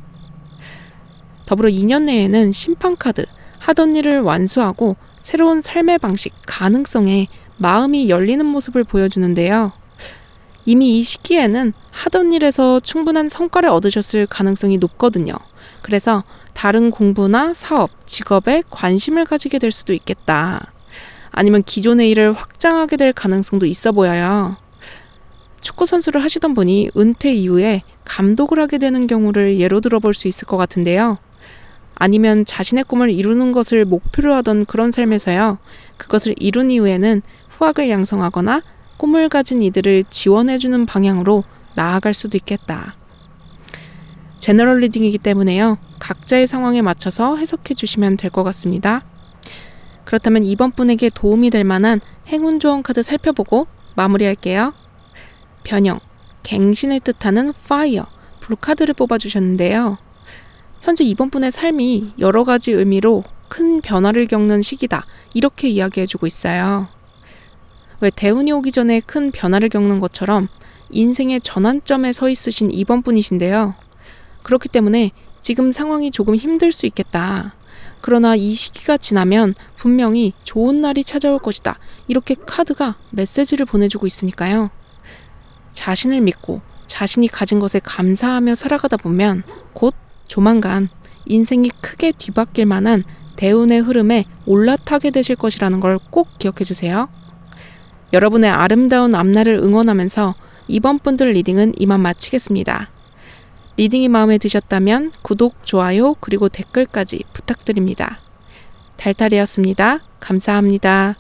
더불어 2년 내에는 심판 카드, 하던 일을 완수하고 새로운 삶의 방식, 가능성에 마음이 열리는 모습을 보여주는데요. 이미 이 시기에는 하던 일에서 충분한 성과를 얻으셨을 가능성이 높거든요. 그래서 다른 공부나 사업, 직업에 관심을 가지게 될 수도 있겠다. 아니면 기존의 일을 확장하게 될 가능성도 있어 보여요. 축구 선수를 하시던 분이 은퇴 이후에 감독을 하게 되는 경우를 예로 들어볼 수 있을 것 같은데요. 아니면 자신의 꿈을 이루는 것을 목표로 하던 그런 삶에서요. 그것을 이룬 이후에는 후학을 양성하거나 꿈을 가진 이들을 지원해주는 방향으로 나아갈 수도 있겠다. 제너럴 리딩이기 때문에요. 각자의 상황에 맞춰서 해석해 주시면 될 것 같습니다. 그렇다면 이번 분에게 도움이 될 만한 행운 조언 카드 살펴보고 마무리할게요. 변형, 갱신을 뜻하는 fire, 카드를 뽑아주셨는데요. 현재 이번 분의 삶이 여러 가지 의미로 큰 변화를 겪는 시기다. 이렇게 이야기해주고 있어요. 왜 대운이 오기 전에 큰 변화를 겪는 것처럼 인생의 전환점에 서 있으신 이번 분이신데요. 그렇기 때문에 지금 상황이 조금 힘들 수 있겠다. 그러나 이 시기가 지나면 분명히 좋은 날이 찾아올 것이다. 이렇게 카드가 메시지를 보내주고 있으니까요. 자신을 믿고 자신이 가진 것에 감사하며 살아가다 보면 곧 조만간 인생이 크게 뒤바뀔 만한 대운의 흐름에 올라타게 되실 것이라는 걸 꼭 기억해 주세요. 여러분의 아름다운 앞날을 응원하면서 이번 분들 리딩은 이만 마치겠습니다. 리딩이 마음에 드셨다면 구독, 좋아요, 그리고 댓글까지 부탁드립니다. 달달이었습니다. 감사합니다.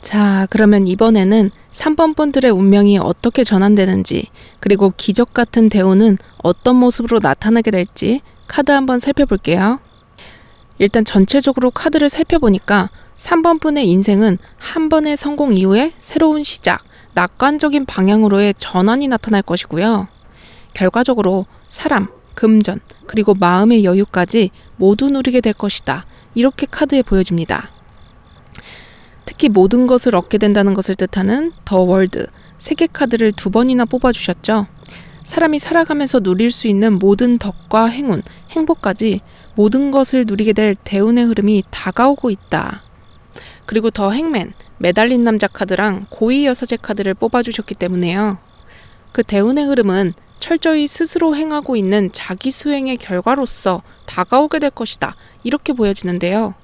자, 그러면 이번에는 3번 분들의 운명이 어떻게 전환되는지, 그리고 기적 같은 대운은 어떤 모습으로 나타나게 될지 카드 한번 살펴볼게요. 일단 전체적으로 카드를 살펴보니까 3번 분의 인생은 한 번의 성공 이후에 새로운 시작, 낙관적인 방향으로의 전환이 나타날 것이고요. 결과적으로 사람, 금전, 그리고 마음의 여유까지 모두 누리게 될 것이다. 이렇게 카드에 보여집니다. 특히 모든 것을 얻게 된다는 것을 뜻하는 더 월드, 세계 카드를 2번이나 뽑아주셨죠. 사람이 살아가면서 누릴 수 있는 모든 덕과 행운, 행복까지 모든 것을 누리게 될 대운의 흐름이 다가오고 있다. 그리고 더 행맨, 매달린 남자 카드랑 고위 여사제 카드를 뽑아주셨기 때문에요. 그 대운의 흐름은 철저히 스스로 행하고 있는 자기 수행의 결과로서 다가오게 될 것이다. 이렇게 보여지는데요.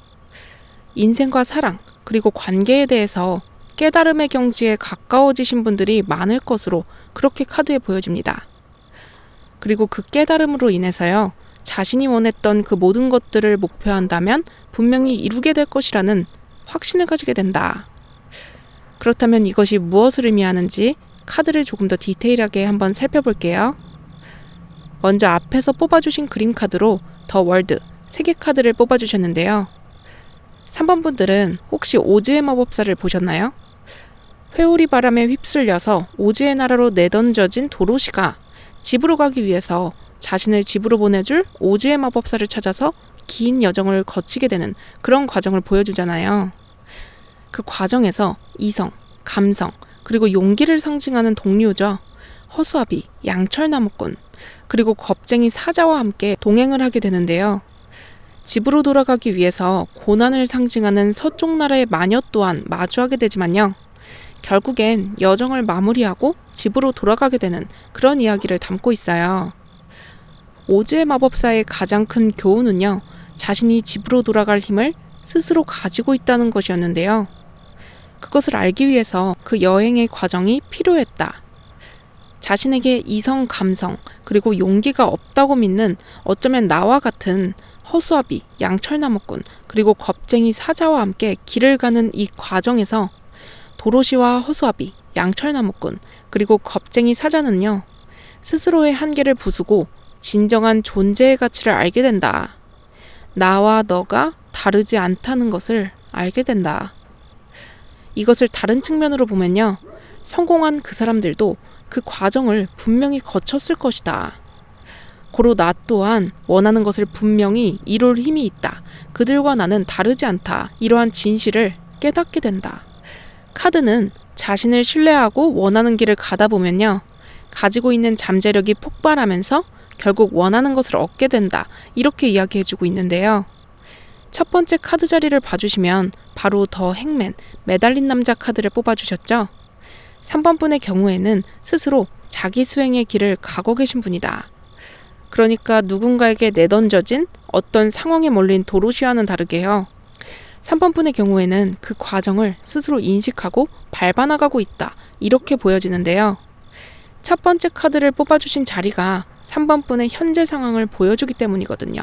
인생과 사랑, 그리고 관계에 대해서 깨달음의 경지에 가까워지신 분들이 많을 것으로 그렇게 카드에 보여집니다. 그리고 그 깨달음으로 인해서요, 자신이 원했던 그 모든 것들을 목표한다면 분명히 이루게 될 것이라는 확신을 가지게 된다. 그렇다면 이것이 무엇을 의미하는지 카드를 조금 더 디테일하게 한번 살펴볼게요. 먼저 앞에서 뽑아주신 그림 카드로 더 월드, 세계 카드를 뽑아주셨는데요. 3번 분들은 혹시 오즈의 마법사를 보셨나요? 회오리 바람에 휩쓸려서 오즈의 나라로 내던져진 도로시가 집으로 가기 위해서 자신을 집으로 보내줄 오즈의 마법사를 찾아서 긴 여정을 거치게 되는 그런 과정을 보여주잖아요. 그 과정에서 이성, 감성, 그리고 용기를 상징하는 동료죠. 허수아비, 양철나무꾼, 그리고 겁쟁이 사자와 함께 동행을 하게 되는데요. 집으로 돌아가기 위해서 고난을 상징하는 서쪽 나라의 마녀 또한 마주하게 되지만요. 결국엔 여정을 마무리하고 집으로 돌아가게 되는 그런 이야기를 담고 있어요. 오즈의 마법사의 가장 큰 교훈은요, 자신이 집으로 돌아갈 힘을 스스로 가지고 있다는 것이었는데요. 그것을 알기 위해서 그 여행의 과정이 필요했다. 자신에게 이성, 감성, 그리고 용기가 없다고 믿는 어쩌면 나와 같은 허수아비, 양철나무꾼, 그리고 겁쟁이 사자와 함께 길을 가는 이 과정에서 도로시와 허수아비, 양철나무꾼, 그리고 겁쟁이 사자는요, 스스로의 한계를 부수고 진정한 존재의 가치를 알게 된다. 나와 너가 다르지 않다는 것을 알게 된다. 이것을 다른 측면으로 보면요, 성공한 그 사람들도 그 과정을 분명히 거쳤을 것이다. 고로 나 또한 원하는 것을 분명히 이룰 힘이 있다. 그들과 나는 다르지 않다. 이러한 진실을 깨닫게 된다. 카드는 자신을 신뢰하고 원하는 길을 가다 보면요, 가지고 있는 잠재력이 폭발하면서 결국 원하는 것을 얻게 된다. 이렇게 이야기해주고 있는데요. 첫 번째 카드 자리를 봐주시면 바로 더 행맨, 매달린 남자 카드를 뽑아주셨죠. 3번 분의 경우에는 스스로 자기 수행의 길을 가고 계신 분이다. 그러니까 누군가에게 내던져진 어떤 상황에 몰린 도로시와는 다르게요. 3번 분의 경우에는 그 과정을 스스로 인식하고 밟아나가고 있다. 이렇게 보여지는데요. 첫 번째 카드를 뽑아주신 자리가 3번 분의 현재 상황을 보여주기 때문이거든요.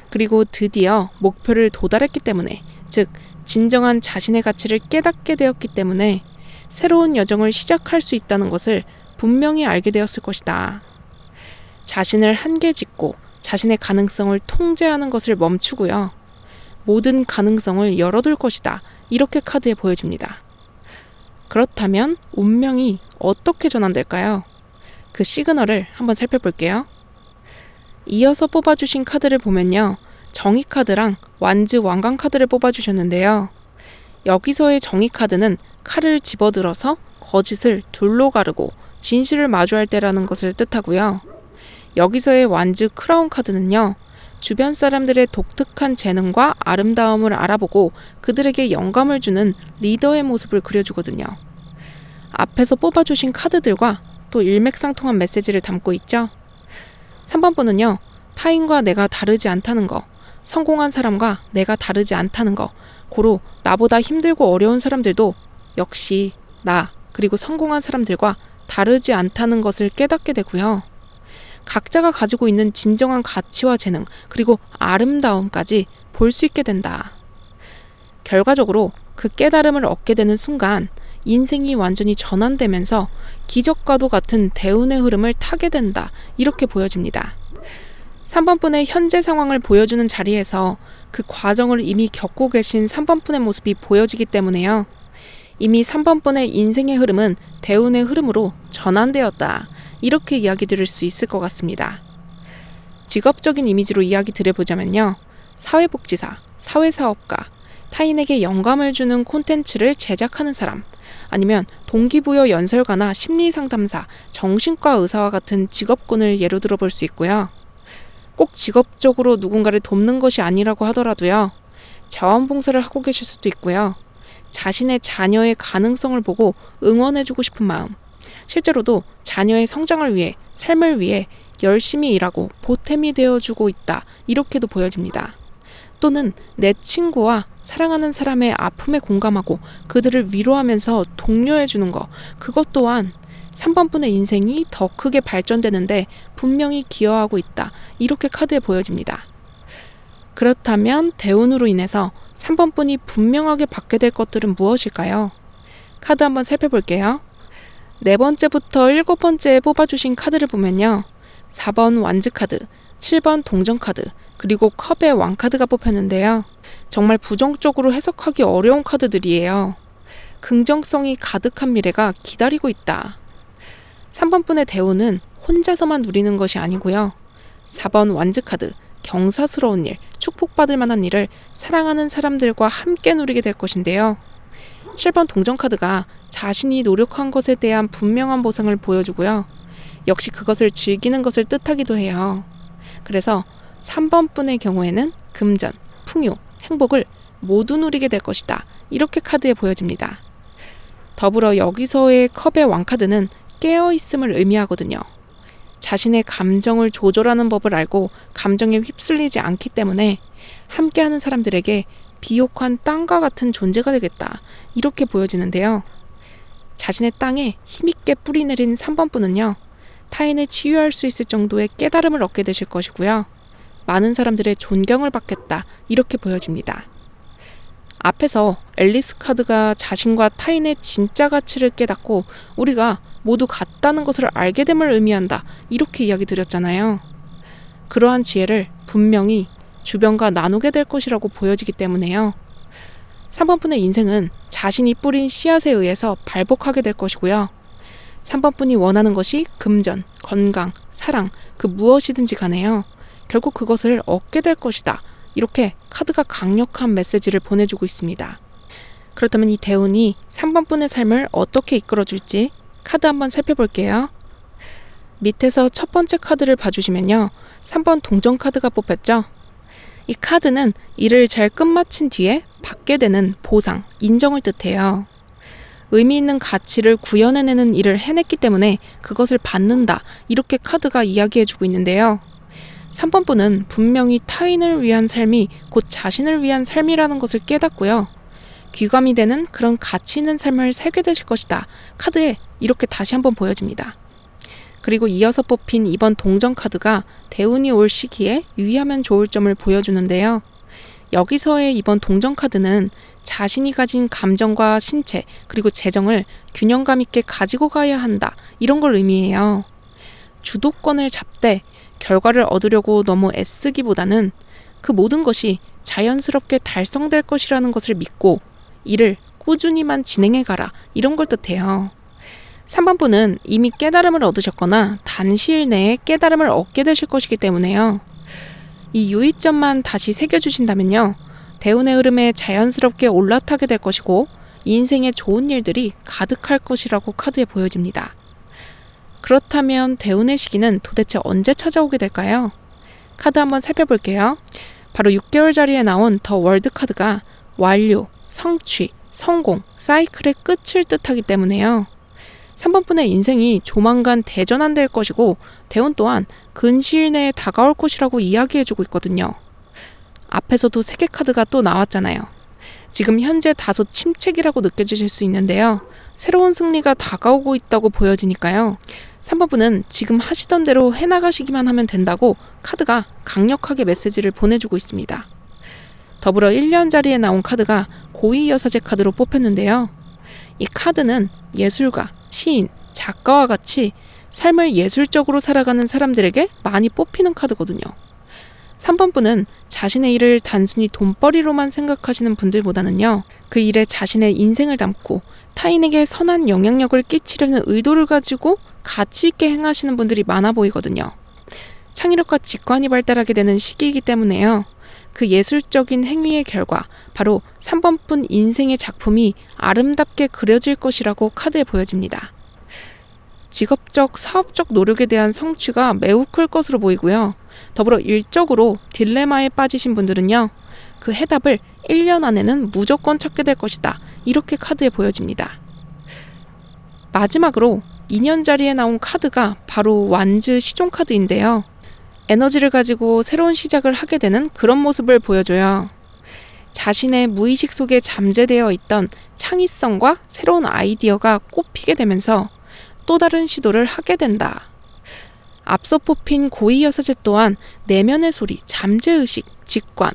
그리고 드디어 목표를 도달했기 때문에, 즉 진정한 자신의 가치를 깨닫게 되었기 때문에 새로운 여정을 시작할 수 있다는 것을 분명히 알게 되었을 것이다. 자신을 한계 짓고 자신의 가능성을 통제하는 것을 멈추고요. 모든 가능성을 열어둘 것이다. 이렇게 카드에 보여집니다. 그렇다면 운명이 어떻게 전환될까요? 그 시그널을 한번 살펴볼게요. 이어서 뽑아주신 카드를 보면요. 정의 카드랑 완즈 왕관 카드를 뽑아주셨는데요. 여기서의 정의 카드는 칼을 집어들어서 거짓을 둘로 가르고 진실을 마주할 때라는 것을 뜻하고요. 여기서의 완즈 크라운 카드는요. 주변 사람들의 독특한 재능과 아름다움을 알아보고 그들에게 영감을 주는 리더의 모습을 그려주거든요. 앞에서 뽑아주신 카드들과 또 일맥상통한 메시지를 담고 있죠. 3번 분은요. 타인과 내가 다르지 않다는 거, 성공한 사람과 내가 다르지 않다는 거, 고로 나보다 힘들고 어려운 사람들도 역시 나, 그리고 성공한 사람들과 다르지 않다는 것을 깨닫게 되고요. 각자가 가지고 있는 진정한 가치와 재능, 그리고 아름다움까지 볼 수 있게 된다. 결과적으로 그 깨달음을 얻게 되는 순간 인생이 완전히 전환되면서 기적과도 같은 대운의 흐름을 타게 된다. 이렇게 보여집니다. 3번 분의 현재 상황을 보여주는 자리에서 그 과정을 이미 겪고 계신 3번 분의 모습이 보여지기 때문에요. 이미 3번 분의 인생의 흐름은 대운의 흐름으로 전환되었다. 이렇게 이야기 드릴 수 있을 것 같습니다. 직업적인 이미지로 이야기 드려보자면요. 사회복지사, 사회사업가, 타인에게 영감을 주는 콘텐츠를 제작하는 사람, 아니면 동기부여 연설가나 심리상담사, 정신과 의사와 같은 직업군을 예로 들어볼 수 있고요. 꼭 직업적으로 누군가를 돕는 것이 아니라고 하더라도요. 자원봉사를 하고 계실 수도 있고요. 자신의 자녀의 가능성을 보고 응원해주고 싶은 마음, 실제로도 자녀의 성장을 위해, 삶을 위해 열심히 일하고 보탬이 되어주고 있다. 이렇게도 보여집니다. 또는 내 친구와 사랑하는 사람의 아픔에 공감하고 그들을 위로하면서 독려해주는 것, 그것 또한 3번 분의 인생이 더 크게 발전되는데 분명히 기여하고 있다. 이렇게 카드에 보여집니다. 그렇다면 대운으로 인해서 3번 분이 분명하게 받게 될 것들은 무엇일까요? 카드 한번 살펴볼게요. 4번째부터 7번째에 뽑아주신 카드를 보면요. 4번 완즈 카드, 7번 동전 카드, 그리고 컵의 왕 카드가 뽑혔는데요. 정말 부정적으로 해석하기 어려운 카드들이에요. 긍정성이 가득한 미래가 기다리고 있다. 3번 분의 대운은 혼자서만 누리는 것이 아니고요. 4번 완즈 카드, 경사스러운 일, 축복받을 만한 일을 사랑하는 사람들과 함께 누리게 될 것인데요. 7번 동전 카드가 자신이 노력한 것에 대한 분명한 보상을 보여주고요. 역시 그것을 즐기는 것을 뜻하기도 해요. 그래서 3번 분의 경우에는 금전, 풍요, 행복을 모두 누리게 될 것이다. 이렇게 카드에 보여집니다. 더불어 여기서의 컵의 왕 카드는 깨어있음을 의미하거든요. 자신의 감정을 조절하는 법을 알고 감정에 휩쓸리지 않기 때문에 함께하는 사람들에게 비옥한 땅과 같은 존재가 되겠다. 이렇게 보여지는데요. 자신의 땅에 힘있게 뿌리내린 3번 분은요. 타인을 치유할 수 있을 정도의 깨달음을 얻게 되실 것이고요. 많은 사람들의 존경을 받겠다. 이렇게 보여집니다. 앞에서 앨리스 카드가 자신과 타인의 진짜 가치를 깨닫고 우리가 모두 같다는 것을 알게 됨을 의미한다. 이렇게 이야기 드렸잖아요. 그러한 지혜를 분명히 주변과 나누게 될 것이라고 보여지기 때문에요. 3번 분의 인생은 자신이 뿌린 씨앗에 의해서 발복하게 될 것이고요. 3번 분이 원하는 것이 금전, 건강, 사랑, 그 무엇이든지 간에요. 결국 그것을 얻게 될 것이다. 이렇게 카드가 강력한 메시지를 보내주고 있습니다. 그렇다면 이 대운이 3번 분의 삶을 어떻게 이끌어줄지 카드 한번 살펴볼게요. 밑에서 첫 번째 카드를 봐주시면요. 3번 동전 카드가 뽑혔죠. 이 카드는 일을 잘 끝마친 뒤에 받게 되는 보상, 인정을 뜻해요. 의미 있는 가치를 구현해내는 일을 해냈기 때문에 그것을 받는다. 이렇게 카드가 이야기해주고 있는데요. 3번 분은 분명히 타인을 위한 삶이 곧 자신을 위한 삶이라는 것을 깨닫고요. 귀감이 되는 그런 가치 있는 삶을 살게 되실 것이다. 카드에 이렇게 다시 한번 보여집니다. 그리고 이어서 뽑힌 이번 동전 카드가 대운이 올 시기에 유의하면 좋을 점을 보여주는데요. 여기서의 이번 동전 카드는 자신이 가진 감정과 신체 그리고 재정을 균형감 있게 가지고 가야 한다. 이런 걸 의미해요. 주도권을 잡되 결과를 얻으려고 너무 애쓰기보다는 그 모든 것이 자연스럽게 달성될 것이라는 것을 믿고 이를 꾸준히만 진행해가라. 이런 걸 뜻해요. 3번 분은 이미 깨달음을 얻으셨거나 단시일 내에 깨달음을 얻게 되실 것이기 때문에요. 이 유의점만 다시 새겨주신다면요. 대운의 흐름에 자연스럽게 올라타게 될 것이고 인생에 좋은 일들이 가득할 것이라고 카드에 보여집니다. 그렇다면 대운의 시기는 도대체 언제 찾아오게 될까요? 카드 한번 살펴볼게요. 바로 6개월 자리에 나온 더 월드 카드가 완료, 성취, 성공, 사이클의 끝을 뜻하기 때문에요. 3번 분의 인생이 조만간 대전환될 것이고 대운 또한 근시일 내에 다가올 것이라고 이야기해주고 있거든요. 앞에서도 3개 카드가 또 나왔잖아요. 지금 현재 다소 침체기라고 느껴지실 수 있는데요. 새로운 승리가 다가오고 있다고 보여지니까요. 3번 분은 지금 하시던 대로 해나가시기만 하면 된다고 카드가 강력하게 메시지를 보내주고 있습니다. 더불어 1년 자리에 나온 카드가 고위여사제 카드로 뽑혔는데요. 이 카드는 예술가, 시인, 작가와 같이 삶을 예술적으로 살아가는 사람들에게 많이 뽑히는 카드거든요. 3번 분은 자신의 일을 단순히 돈벌이로만 생각하시는 분들보다는요. 그 일에 자신의 인생을 담고 타인에게 선한 영향력을 끼치려는 의도를 가지고 가치 있게 행하시는 분들이 많아 보이거든요. 창의력과 직관이 발달하게 되는 시기이기 때문에요. 그 예술적인 행위의 결과 바로 3번 분 인생의 작품이 아름답게 그려질 것이라고 카드에 보여집니다. 직업적, 사업적 노력에 대한 성취가 매우 클 것으로 보이고요. 더불어 일적으로 딜레마에 빠지신 분들은요. 그 해답을 1년 안에는 무조건 찾게 될 것이다. 이렇게 카드에 보여집니다. 마지막으로 2년 자리에 나온 카드가 바로 완즈 시종 카드인데요. 에너지를 가지고 새로운 시작을 하게 되는 그런 모습을 보여줘요. 자신의 무의식 속에 잠재되어 있던 창의성과 새로운 아이디어가 꽃피게 되면서 또 다른 시도를 하게 된다. 앞서 뽑힌 고위여사제 또한 내면의 소리, 잠재의식, 직관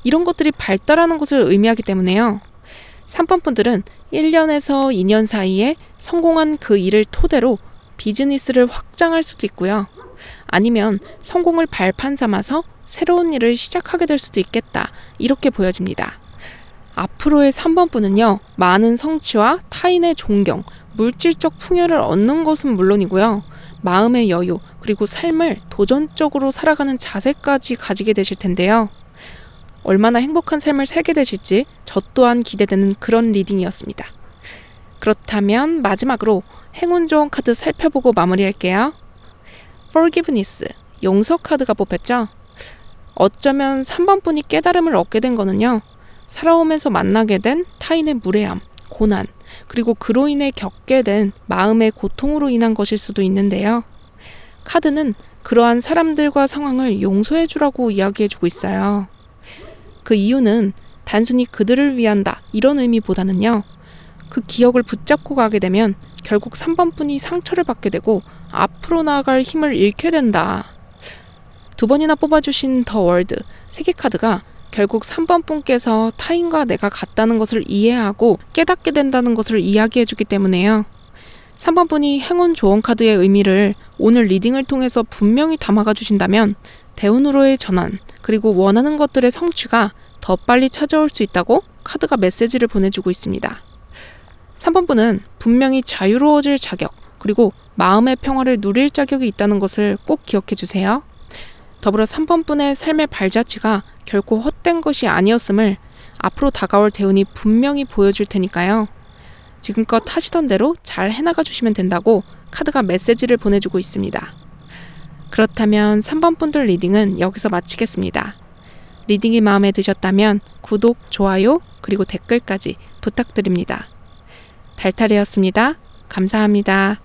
이런 것들이 발달하는 것을 의미하기 때문에요. 3번 분들은 1년에서 2년 사이에 성공한 그 일을 토대로 비즈니스를 확장할 수도 있고요. 아니면 성공을 발판 삼아서 새로운 일을 시작하게 될 수도 있겠다. 이렇게 보여집니다. 앞으로의 3번 분은요. 많은 성취와 타인의 존경, 물질적 풍요를 얻는 것은 물론이고요. 마음의 여유, 그리고 삶을 도전적으로 살아가는 자세까지 가지게 되실 텐데요. 얼마나 행복한 삶을 살게 되실지 저 또한 기대되는 그런 리딩이었습니다. 그렇다면 마지막으로 행운 좋은 카드 살펴보고 마무리할게요. Forgiveness, 용서 카드가 뽑혔죠. 어쩌면 3번 분이 깨달음을 얻게 된 거는요. 살아오면서 만나게 된 타인의 무례함, 고난, 그리고 그로 인해 겪게 된 마음의 고통으로 인한 것일 수도 있는데요. 카드는 그러한 사람들과 상황을 용서해 주라고 이야기해 주고 있어요. 그 이유는 단순히 그들을 위한다 이런 의미보다는요. 그 기억을 붙잡고 가게 되면 결국 3번 분이 상처를 받게 되고 앞으로 나아갈 힘을 잃게 된다. 2번이나 뽑아주신 더 월드 3개 카드가 결국 3번 분께서 타인과 내가 같다는 것을 이해하고 깨닫게 된다는 것을 이야기해주기 때문에요. 3번 분이 행운 좋은 카드의 의미를 오늘 리딩을 통해서 분명히 담아가 주신다면 대운으로의 전환 그리고 원하는 것들의 성취가 더 빨리 찾아올 수 있다고 카드가 메시지를 보내주고 있습니다. 3번 분은 분명히 자유로워질 자격 그리고 마음의 평화를 누릴 자격이 있다는 것을 꼭 기억해 주세요. 더불어 3번 분의 삶의 발자취가 결코 헛된 것이 아니었음을 앞으로 다가올 대운이 분명히 보여줄 테니까요. 지금껏 하시던 대로 잘 해나가 주시면 된다고 카드가 메시지를 보내주고 있습니다. 그렇다면 3번 분들 리딩은 여기서 마치겠습니다. 리딩이 마음에 드셨다면 구독, 좋아요, 그리고 댓글까지 부탁드립니다. 달탈이었습니다. 감사합니다.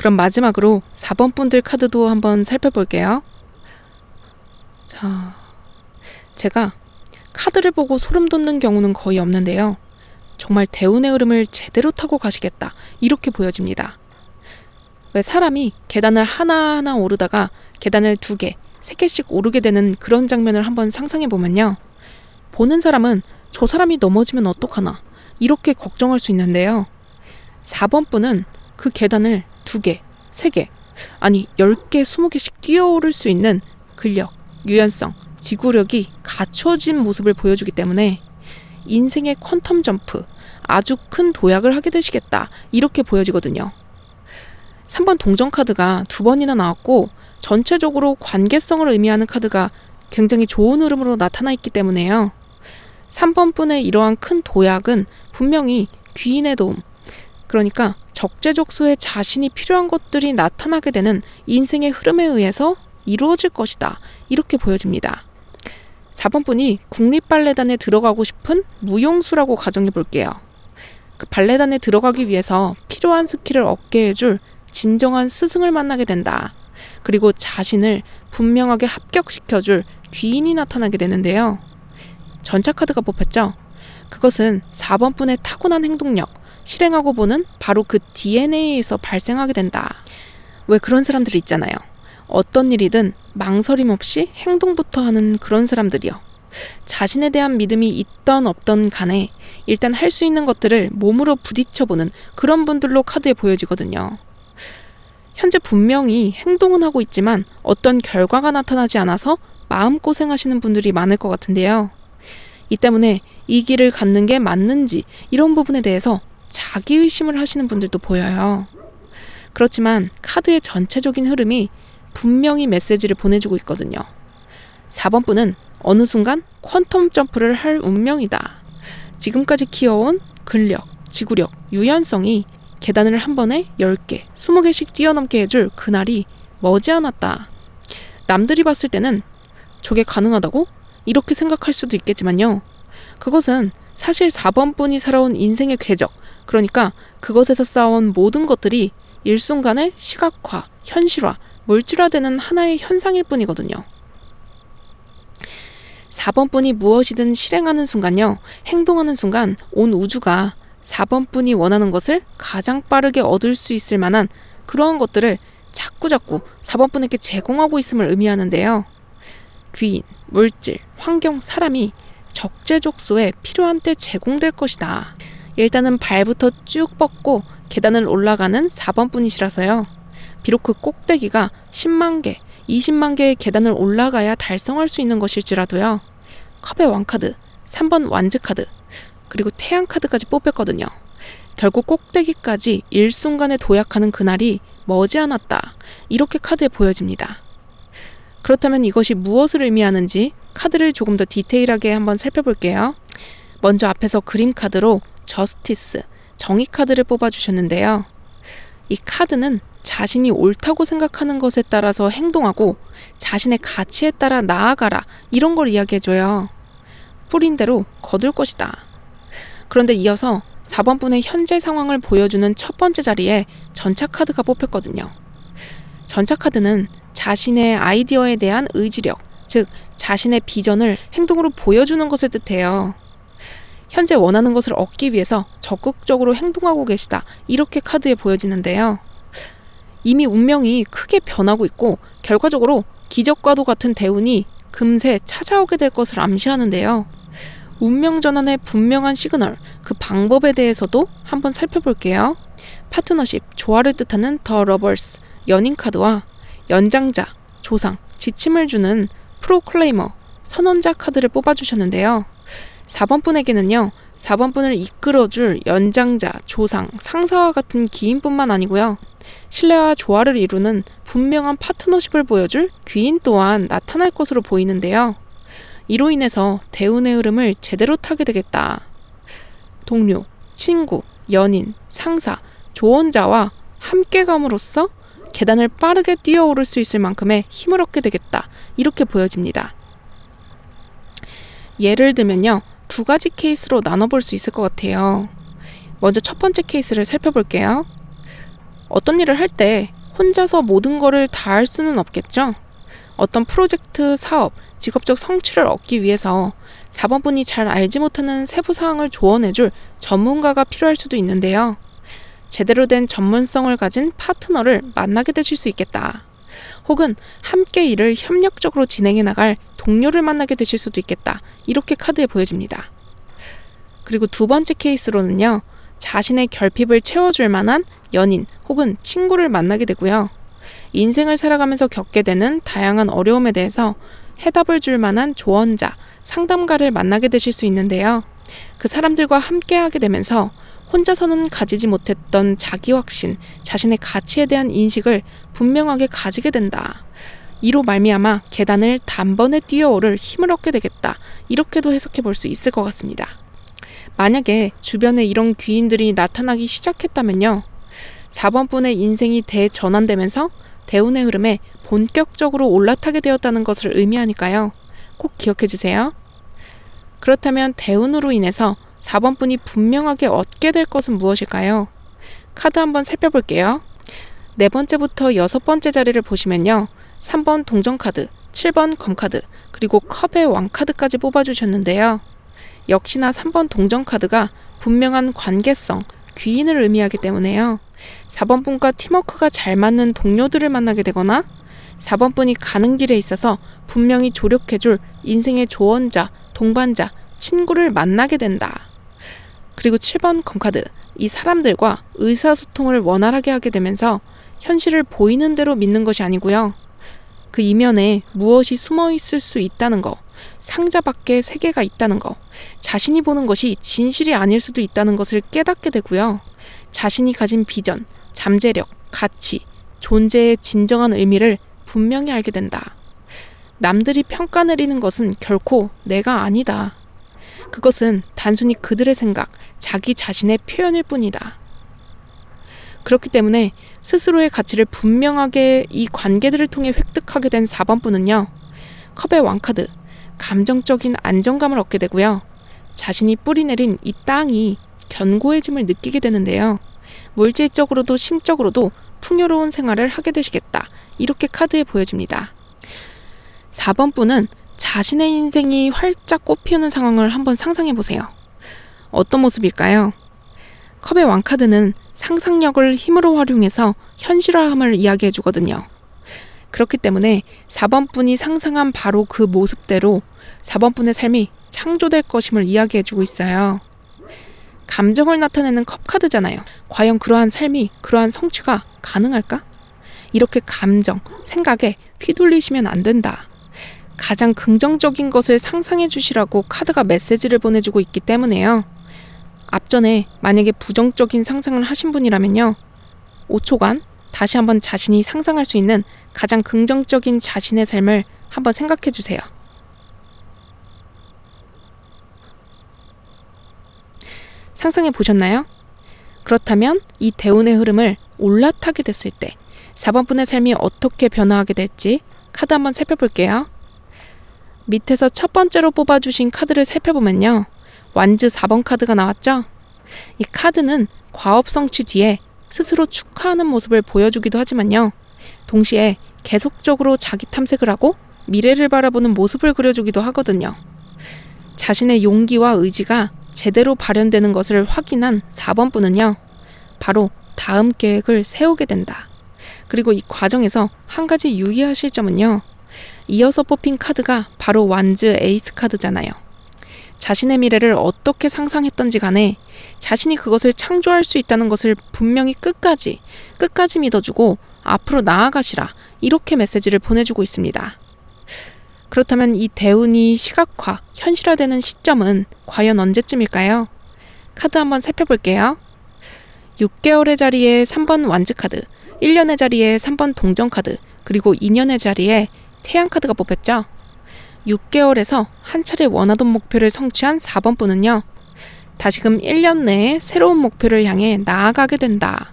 그럼 마지막으로 4번 분들 카드도 한번 살펴볼게요. 자, 제가 카드를 보고 소름 돋는 경우는 거의 없는데요. 정말 대운의 흐름을 제대로 타고 가시겠다, 이렇게 보여집니다. 왜 사람이 계단을 하나하나 오르다가 계단을 2개, 3개씩 오르게 되는 그런 장면을 한번 상상해보면요. 보는 사람은 저 사람이 넘어지면 어떡하나, 이렇게 걱정할 수 있는데요. 4번 분은 그 계단을 2개, 3개, 아니 10개, 20개씩 뛰어오를 수 있는 근력, 유연성, 지구력이 갖춰진 모습을 보여주기 때문에 인생의 퀀텀 점프, 아주 큰 도약을 하게 되시겠다, 이렇게 보여지거든요. 3번 동전 카드가 2번이나 나왔고 전체적으로 관계성을 의미하는 카드가 굉장히 좋은 흐름으로 나타나 있기 때문에요. 3번 분의 이러한 큰 도약은 분명히 귀인의 도움, 그러니까 적재적소에 자신이 필요한 것들이 나타나게 되는 인생의 흐름에 의해서 이루어질 것이다, 이렇게 보여집니다. 4번 분이 국립발레단에 들어가고 싶은 무용수라고 가정해 볼게요. 그 발레단에 들어가기 위해서 필요한 스킬을 얻게 해줄 진정한 스승을 만나게 된다. 그리고 자신을 분명하게 합격시켜줄 귀인이 나타나게 되는데요. 전차 카드가 뽑혔죠. 그것은 4번 분의 타고난 행동력, 실행하고 보는 바로 그 DNA에서 발생하게 된다. 왜 그런 사람들이 있잖아요. 어떤 일이든 망설임 없이 행동부터 하는 그런 사람들이요. 자신에 대한 믿음이 있던 없던 간에 일단 할 수 있는 것들을 몸으로 부딪혀보는 그런 분들로 카드에 보여지거든요. 현재 분명히 행동은 하고 있지만 어떤 결과가 나타나지 않아서 마음고생하시는 분들이 많을 것 같은데요. 이 때문에 이 길을 갖는 게 맞는지 이런 부분에 대해서 자기의심을 하시는 분들도 보여요. 그렇지만 카드의 전체적인 흐름이 분명히 메시지를 보내주고 있거든요. 4번 분은 어느 순간 퀀텀 점프를 할 운명이다. 지금까지 키워온 근력, 지구력, 유연성이 계단을 한 번에 10개, 20개씩 뛰어넘게 해줄 그날이 머지않았다. 남들이 봤을 때는 저게 가능하다고? 이렇게 생각할 수도 있겠지만요. 그것은 사실 4번 분이 살아온 인생의 궤적, 그러니까 그것에서 쌓아온 모든 것들이 일순간에 시각화, 현실화, 물질화되는 하나의 현상일 뿐이거든요. 4번 분이 무엇이든 실행하는 순간요, 행동하는 순간 온 우주가 4번 분이 원하는 것을 가장 빠르게 얻을 수 있을 만한 그러한 것들을 자꾸자꾸 4번 분에게 제공하고 있음을 의미하는데요. 귀인, 물질, 환경, 사람이 적재적소에 필요한 때 제공될 것이다. 일단은 발부터 쭉 뻗고 계단을 올라가는 4번 분이시라서요. 비록 그 꼭대기가 10만 개, 20만 개의 계단을 올라가야 달성할 수 있는 것일지라도요. 컵의 왕카드, 3번 완즈카드, 그리고 태양카드까지 뽑혔거든요. 결국 꼭대기까지 일순간에 도약하는 그날이 머지않았다. 이렇게 카드에 보여집니다. 그렇다면 이것이 무엇을 의미하는지 카드를 조금 더 디테일하게 한번 살펴볼게요. 먼저 앞에서 그림 카드로 저스티스, 정의 카드를 뽑아주셨는데요. 이 카드는 자신이 옳다고 생각하는 것에 따라서 행동하고 자신의 가치에 따라 나아가라, 이런 걸 이야기해줘요. 뿌린 대로 거둘 것이다. 그런데 이어서 4번 분의 현재 상황을 보여주는 첫 번째 자리에 전차 카드가 뽑혔거든요. 전차 카드는 자신의 아이디어에 대한 의지력, 즉 자신의 비전을 행동으로 보여주는 것을 뜻해요. 현재 원하는 것을 얻기 위해서 적극적으로 행동하고 계시다, 이렇게 카드에 보여지는데요. 이미 운명이 크게 변하고 있고 결과적으로 기적과도 같은 대운이 금세 찾아오게 될 것을 암시하는데요. 운명 전환의 분명한 시그널, 그 방법에 대해서도 한번 살펴볼게요. 파트너십, 조화를 뜻하는 더 러버스, 연인 카드와 연장자, 조상, 지침을 주는 프로클레이머, 선언자 카드를 뽑아주셨는데요. 4번 분에게는요, 4번 분을 이끌어줄 연장자, 조상, 상사와 같은 기인뿐만 아니고요. 신뢰와 조화를 이루는 분명한 파트너십을 보여줄 귀인 또한 나타날 것으로 보이는데요. 이로 인해서 대운의 흐름을 제대로 타게 되겠다. 동료, 친구, 연인, 상사, 조언자와 함께감으로써 계단을 빠르게 뛰어오를 수 있을 만큼의 힘을 얻게 되겠다. 이렇게 보여집니다. 예를 들면요, 2가지 케이스로 나눠볼 수 있을 것 같아요. 먼저 첫 번째 케이스를 살펴볼게요. 어떤 일을 할 때 혼자서 모든 거를 다 할 수는 없겠죠? 어떤 프로젝트, 사업, 직업적 성취를 얻기 위해서 4번 분이 잘 알지 못하는 세부 사항을 조언해줄 전문가가 필요할 수도 있는데요. 제대로 된 전문성을 가진 파트너를 만나게 되실 수 있겠다. 혹은 함께 일을 협력적으로 진행해 나갈 동료를 만나게 되실 수도 있겠다. 이렇게 카드에 보여집니다. 그리고 두 번째 케이스로는요. 자신의 결핍을 채워줄 만한 연인 혹은 친구를 만나게 되고요. 인생을 살아가면서 겪게 되는 다양한 어려움에 대해서 해답을 줄 만한 조언자, 상담가를 만나게 되실 수 있는데요. 그 사람들과 함께 하게 되면서 혼자서는 가지지 못했던 자기 확신, 자신의 가치에 대한 인식을 분명하게 가지게 된다. 이로 말미암아 계단을 단번에 뛰어오를 힘을 얻게 되겠다. 이렇게도 해석해 볼 수 있을 것 같습니다. 만약에 주변에 이런 귀인들이 나타나기 시작했다면요. 4번 분의 인생이 대전환되면서 대운의 흐름에 본격적으로 올라타게 되었다는 것을 의미하니까요. 꼭 기억해 주세요. 그렇다면 대운으로 인해서 4번 분이 분명하게 얻게 될 것은 무엇일까요? 카드 한번 살펴볼게요. 네 번째부터 여섯 번째 자리를 보시면요. 3번 동전카드, 7번 검카드, 그리고 컵의 왕카드까지 뽑아주셨는데요. 역시나 3번 동전카드가 분명한 관계성, 귀인을 의미하기 때문에요. 4번 분과 팀워크가 잘 맞는 동료들을 만나게 되거나 4번 분이 가는 길에 있어서 분명히 조력해줄 인생의 조언자, 동반자, 친구를 만나게 된다. 그리고 7번 검카드, 이 사람들과 의사소통을 원활하게 하게 되면서 현실을 보이는 대로 믿는 것이 아니고요. 그 이면에 무엇이 숨어 있을 수 있다는 거, 상자 밖에 세계가 있다는 거, 자신이 보는 것이 진실이 아닐 수도 있다는 것을 깨닫게 되고요. 자신이 가진 비전, 잠재력, 가치, 존재의 진정한 의미를 분명히 알게 된다. 남들이 평가 내리는 것은 결코 내가 아니다. 그것은 단순히 그들의 생각, 자기 자신의 표현일 뿐이다. 그렇기 때문에 스스로의 가치를 분명하게 이 관계들을 통해 획득하게 된 4번 분은요. 컵의 왕카드, 감정적인 안정감을 얻게 되고요. 자신이 뿌리내린 이 땅이 견고해짐을 느끼게 되는데요. 물질적으로도 심적으로도 풍요로운 생활을 하게 되시겠다. 이렇게 카드에 보여집니다. 4번 분은 자신의 인생이 활짝 꽃피우는 상황을 한번 상상해 보세요. 어떤 모습일까요? 컵의 왕카드는 상상력을 힘으로 활용해서 현실화함을 이야기해 주거든요. 그렇기 때문에 4번 분이 상상한 바로 그 모습대로 4번 분의 삶이 창조될 것임을 이야기해 주고 있어요. 감정을 나타내는 컵카드잖아요. 과연 그러한 삶이, 그러한 성취가 가능할까? 이렇게 감정, 생각에 휘둘리시면 안 된다. 가장 긍정적인 것을 상상해 주시라고 카드가 메시지를 보내주고 있기 때문에요. 앞전에 만약에 부정적인 상상을 하신 분이라면요. 5초간 다시 한번 자신이 상상할 수 있는 가장 긍정적인 자신의 삶을 한번 생각해 주세요. 상상해 보셨나요? 그렇다면 이 대운의 흐름을 올라타게 됐을 때 4번 분의 삶이 어떻게 변화하게 될지 카드 한번 살펴볼게요. 밑에서 첫 번째로 뽑아주신 카드를 살펴보면요. 완즈 4번 카드가 나왔죠? 이 카드는 과업 성취 뒤에 스스로 축하하는 모습을 보여주기도 하지만요. 동시에 계속적으로 자기 탐색을 하고 미래를 바라보는 모습을 그려주기도 하거든요. 자신의 용기와 의지가 제대로 발현되는 것을 확인한 4번 분은요. 바로 다음 계획을 세우게 된다. 그리고 이 과정에서 한 가지 유의하실 점은요. 이어서 뽑힌 카드가 바로 완즈 에이스 카드잖아요. 자신의 미래를 어떻게 상상했던지 간에 자신이 그것을 창조할 수 있다는 것을 분명히 끝까지 믿어주고 앞으로 나아가시라 이렇게 메시지를 보내주고 있습니다. 그렇다면 이 대운이 시각화, 현실화되는 시점은 과연 언제쯤일까요? 카드 한번 살펴볼게요. 6개월의 자리에 3번 완즈 카드, 1년의 자리에 3번 동전 카드, 그리고 2년의 자리에 태양 카드가 뽑혔죠. 6개월에서 한 차례 원하던 목표를 성취한 4번 분은요. 다시금 1년 내에 새로운 목표를 향해 나아가게 된다.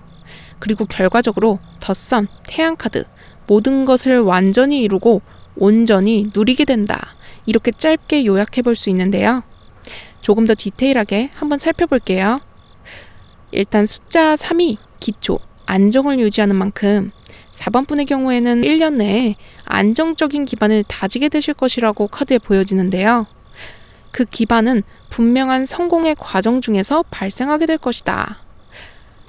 그리고 결과적으로 덧선, 태양 카드, 모든 것을 완전히 이루고 온전히 누리게 된다. 이렇게 짧게 요약해 볼 수 있는데요. 조금 더 디테일하게 한번 살펴볼게요. 일단 숫자 3이 기초, 안정을 유지하는 만큼 4번 분의 경우에는 1년 내에 안정적인 기반을 다지게 되실 것이라고 카드에 보여지는데요. 그 기반은 분명한 성공의 과정 중에서 발생하게 될 것이다.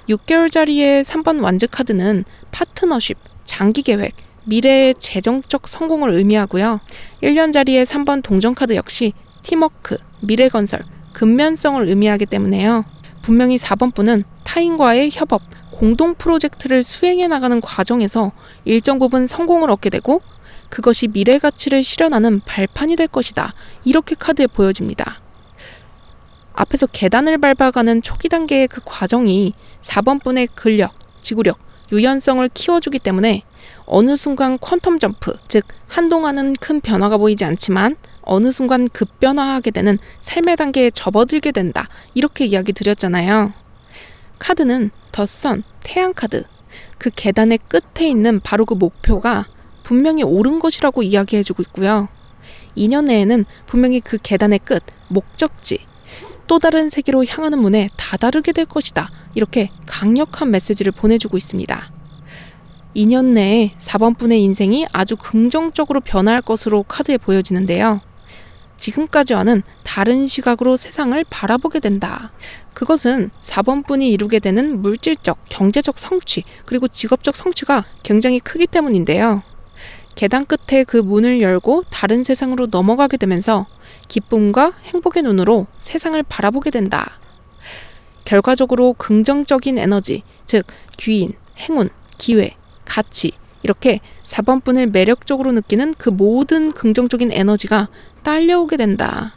6개월짜리의 3번 완즈 카드는 파트너십, 장기 계획, 미래의 재정적 성공을 의미하고요. 1년짜리의 3번 동전 카드 역시 팀워크, 미래 건설, 근면성을 의미하기 때문에요. 분명히 4번 분은 타인과의 협업, 공동 프로젝트를 수행해 나가는 과정에서 일정 부분 성공을 얻게 되고 그것이 미래 가치를 실현하는 발판이 될 것이다. 이렇게 카드에 보여집니다. 앞에서 계단을 밟아가는 초기 단계의 그 과정이 4번 분의 근력, 지구력, 유연성을 키워주기 때문에 어느 순간 퀀텀 점프, 즉 한동안은 큰 변화가 보이지 않지만 어느 순간 급변화하게 되는 삶의 단계에 접어들게 된다. 이렇게 이야기 드렸잖아요. 카드는 더 선, 태양 카드. 그 계단의 끝에 있는 바로 그 목표가 분명히 옳은 것이라고 이야기해주고 있고요. 2년 내에는 분명히 그 계단의 끝, 목적지, 또 다른 세계로 향하는 문에 다다르게 될 것이다. 이렇게 강력한 메시지를 보내주고 있습니다. 2년 내에 4번 분의 인생이 아주 긍정적으로 변화할 것으로 카드에 보여지는데요. 지금까지와는 다른 시각으로 세상을 바라보게 된다. 그것은 4번 분이 이루게 되는 물질적, 경제적 성취, 그리고 직업적 성취가 굉장히 크기 때문인데요. 계단 끝에 그 문을 열고 다른 세상으로 넘어가게 되면서 기쁨과 행복의 눈으로 세상을 바라보게 된다. 결과적으로 긍정적인 에너지, 즉 귀인, 행운, 기회, 가치, 이렇게 4번 분을 매력적으로 느끼는 그 모든 긍정적인 에너지가 딸려오게 된다.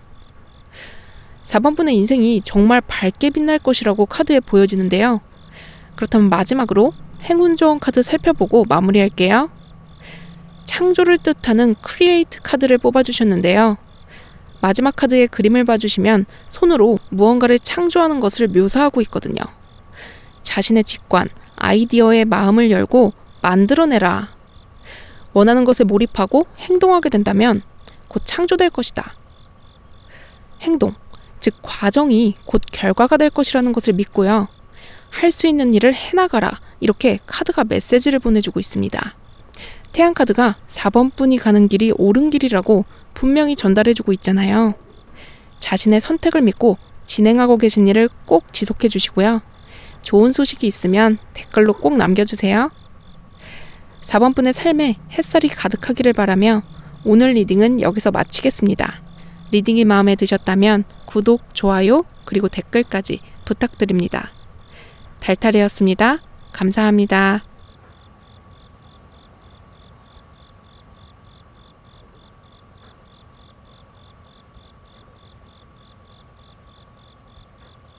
4번 분의 인생이 정말 밝게 빛날 것이라고 카드에 보여지는데요. 그렇다면 마지막으로 행운 조언 카드 살펴보고 마무리할게요. 창조를 뜻하는 크리에이트 카드를 뽑아주셨는데요. 마지막 카드의 그림을 봐주시면 손으로 무언가를 창조하는 것을 묘사하고 있거든요. 자신의 직관, 아이디어의 마음을 열고 만들어내라. 원하는 것에 몰입하고 행동하게 된다면 곧 창조될 것이다. 행동, 즉 과정이 곧 결과가 될 것이라는 것을 믿고요. 할 수 있는 일을 해나가라. 이렇게 카드가 메시지를 보내주고 있습니다. 태양 카드가 4번 분이 가는 길이 옳은 길이라고 분명히 전달해주고 있잖아요. 자신의 선택을 믿고 진행하고 계신 일을 꼭 지속해 주시고요. 좋은 소식이 있으면 댓글로 꼭 남겨주세요. 4번 분의 삶에 햇살이 가득하기를 바라며 오늘 리딩은 여기서 마치겠습니다. 리딩이 마음에 드셨다면 구독, 좋아요, 그리고 댓글까지 부탁드립니다. 달탈이었습니다. 감사합니다.